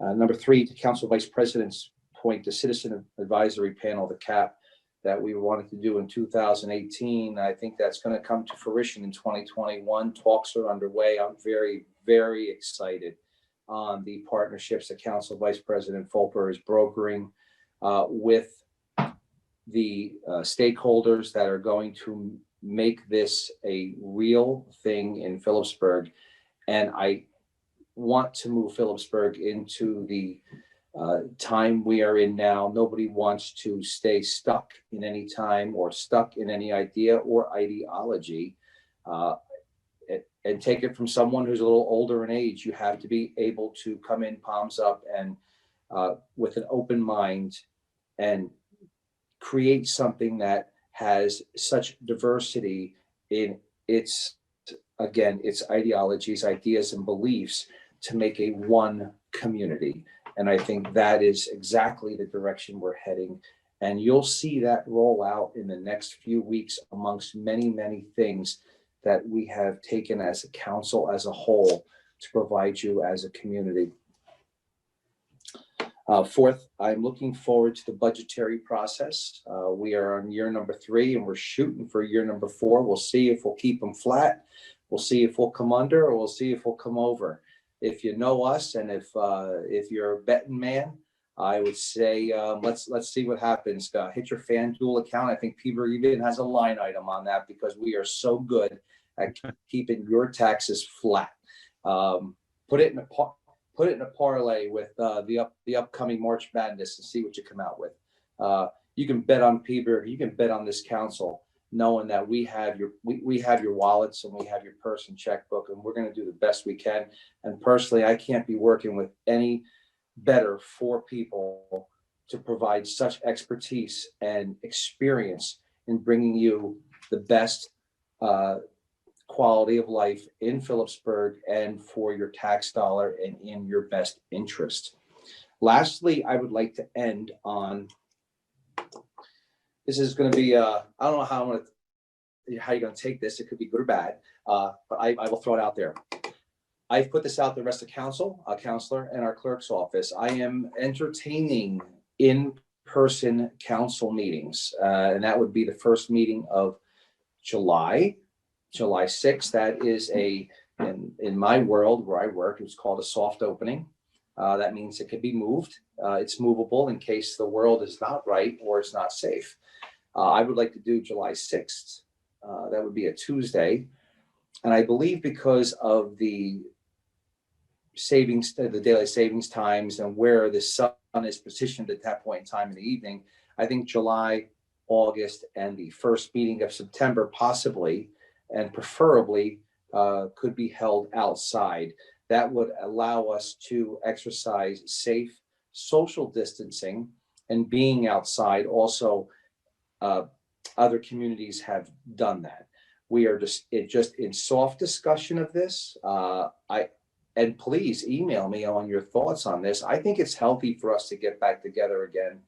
Number three, to Council Vice President's point, the Citizen Advisory Panel, the CAP, that we wanted to do in 2018. I think that's going to come to fruition in 2021. Talks are underway. I'm very, very excited on the partnerships that Council Vice President Fulper is brokering with the stakeholders that are going to make this a real thing in Phillipsburg. And I want to move Phillipsburg into the time we are in now. Nobody wants to stay stuck in any time or stuck in any idea or ideology. And take it from someone who's a little older in age. You have to be able to come in palms up and with an open mind and create something that has such diversity in its ideologies, ideas, and beliefs to make a one community. And I think that is exactly the direction we're heading. And you'll see that roll out in the next few weeks amongst many, many things that we have taken as a council as a whole to provide you as a community. Fourth, I'm looking forward to the budgetary process. We are on year number 3 and we're shooting for year number 4. We'll see if we'll keep them flat. We'll see if we'll come under, or we'll see if we'll come over. If you know us, and if you're a betting man, I would say let's see what happens. Hit your FanDuel account. I think Peter even has a line item on that because we are so good at keeping your taxes flat. Put it in a parlay with the upcoming March Madness and see what you come out with. You can bet on Peter. You can bet on this council knowing that we have your wallets and we have your purse and checkbook, and we're going to do the best we can. And personally, I can't be working with any better for people to provide such expertise and experience in bringing you the best quality of life in Phillipsburg and for your tax dollar and in your best interest. Lastly, I would like to end on, this is going to be, I don't know how you're going to take this. It could be good or bad, but I will throw it out there. I've put this out to the rest of council, counselor, and our clerk's office. I am entertaining in-person council meetings, and that would be the first meeting of July 6th. That is in my world where I work, it's called a soft opening. That means it can be moved. It's movable in case the world is not right or it's not safe. I would like to do July 6th. That would be a Tuesday. And I believe because of the savings, the daylight savings times and where the sun is positioned at that point in time in the evening, I think July, August, and the first meeting of September possibly and preferably could be held outside. That would allow us to exercise safe social distancing and being outside. Also, other communities have done that. We are just in soft discussion of this. And please email me on your thoughts on this. I think it's healthy for us to get back together again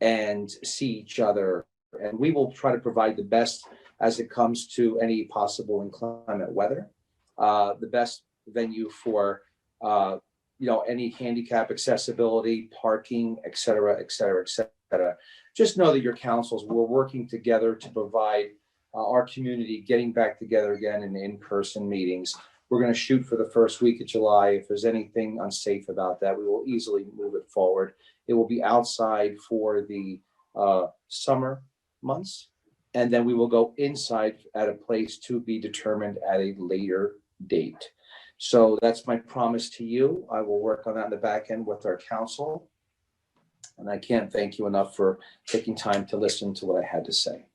and see each other. And we will try to provide the best as it comes to any possible inclement weather, the best venue for, any handicap accessibility, parking, et cetera, et cetera, et cetera. Just know that your councils, we're working together to provide our community getting back together again in in-person meetings. We're going to shoot for the first week of July. If there's anything unsafe about that, we will easily move it forward. It will be outside for the summer months, and then we will go inside at a place to be determined at a later date. So that's my promise to you. I will work on that in the back end with our council. And I can't thank you enough for taking time to listen to what I had to say.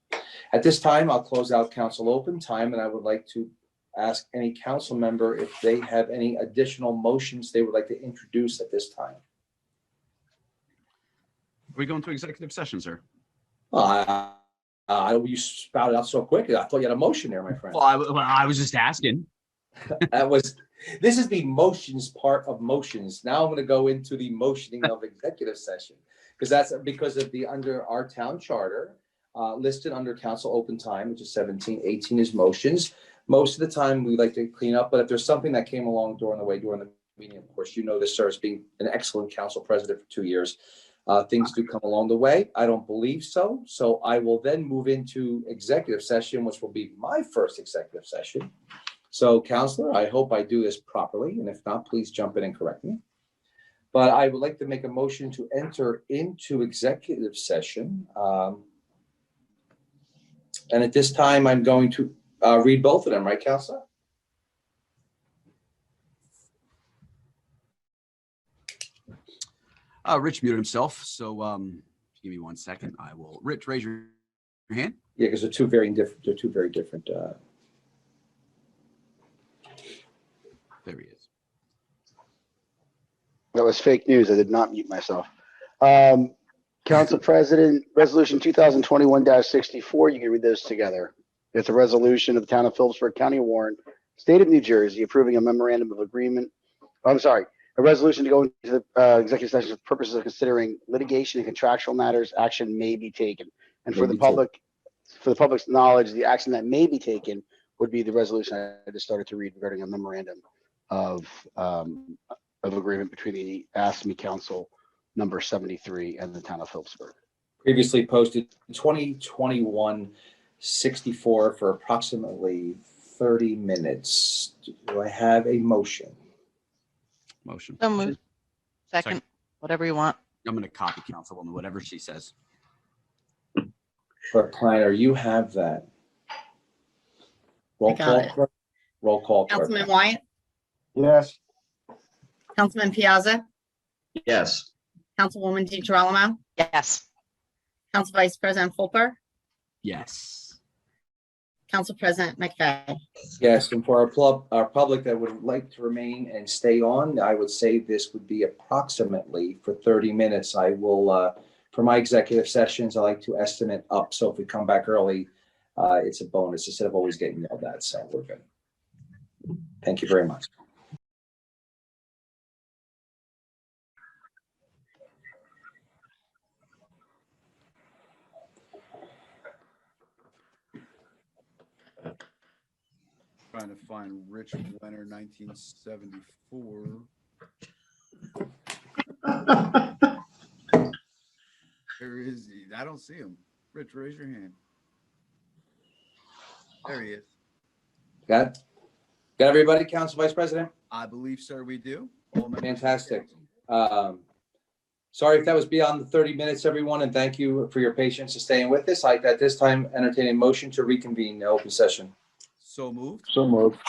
At this time, I'll close out council open time, and I would like to ask any council member if they have any additional motions they would like to introduce at this time. Are we going to executive session, sir? You spouted out so quick. I thought you had a motion there, my friend. Well, I was just asking. This is the motions part of motions. Now I'm going to go into the motioning of executive session, because that's because of the under our town charter listed under council open time, which is 17, 18 is motions. Most of the time we like to clean up, but if there's something that came along during the meeting, of course, you know this, sir, as being an excellent council president for 2 years. Things do come along the way. I don't believe so. So I will then move into executive session, which will be my first executive session. So, Counselor, I hope I do this properly, and if not, please jump in and correct me. But I would like to make a motion to enter into executive session. And at this time, I'm going to read both of them, right, Counselor? Rich muted himself, so give me 1 second. I will. Rich, raise your hand. Yeah, because they're two very different. They're two very different. There he is. That was fake news. I did not mute myself. Council President, Resolution 2021-64. You can read those together. It's a resolution of the Town of Phillipsburg, County of Warren, State of New Jersey, approving a memorandum of agreement. A resolution to go into the executive session for purposes of considering litigation and contractual matters. Action may be taken, and for the public's knowledge, the action that may be taken would be the resolution I just started to read regarding a memorandum of agreement between the ASME Council number 73 and the Town of Phillipsburg. Previously posted 2021-64 for approximately 30 minutes. Do I have a motion? Motion. So moved. Second, whatever you want. I'm going to copy Councilwoman, whatever she says. Clerk Kleiner, you have that. Roll call, clerk. Roll call, clerk. Councilman Wyatt, Yes. Councilman Piazza, Yes. Councilwoman DeGirolamo, Yes. Council Vice President Fulper, Yes. Council President McVeigh. Yes, and for our public that would like to remain and stay on, I would say this would be approximately for 30 minutes. I will, for my executive sessions, I like to estimate up. So if we come back early, it's a bonus instead of always getting yelled at. So we're good. Thank you very much. Trying to find Rich Wenner, 1974. Where is he? I don't see him. Rich, raise your hand. There he is. Got everybody, Council Vice President? I believe, sir, we do. Fantastic. Sorry if that was beyond the 30 minutes, everyone, and thank you for your patience in staying with us. I, at this time, entertain a motion to reconvene the open session. So moved. So moved.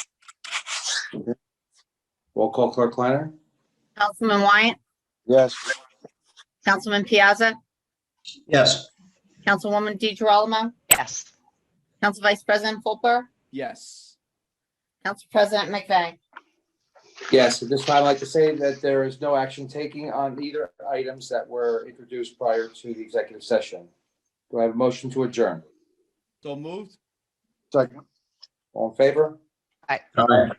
Roll call, Clerk Kleiner? Councilman Wyatt, Yes. Councilman Piazza, Yes. Councilwoman DeGirolamo, Yes. Council Vice President Fulper, Yes. Council President McVeigh. Yes, at this time, I'd like to say that there is no action taking on either items that were introduced prior to the executive session. Do I have a motion to adjourn? So moved. Second. All in favor? Aye. Aye.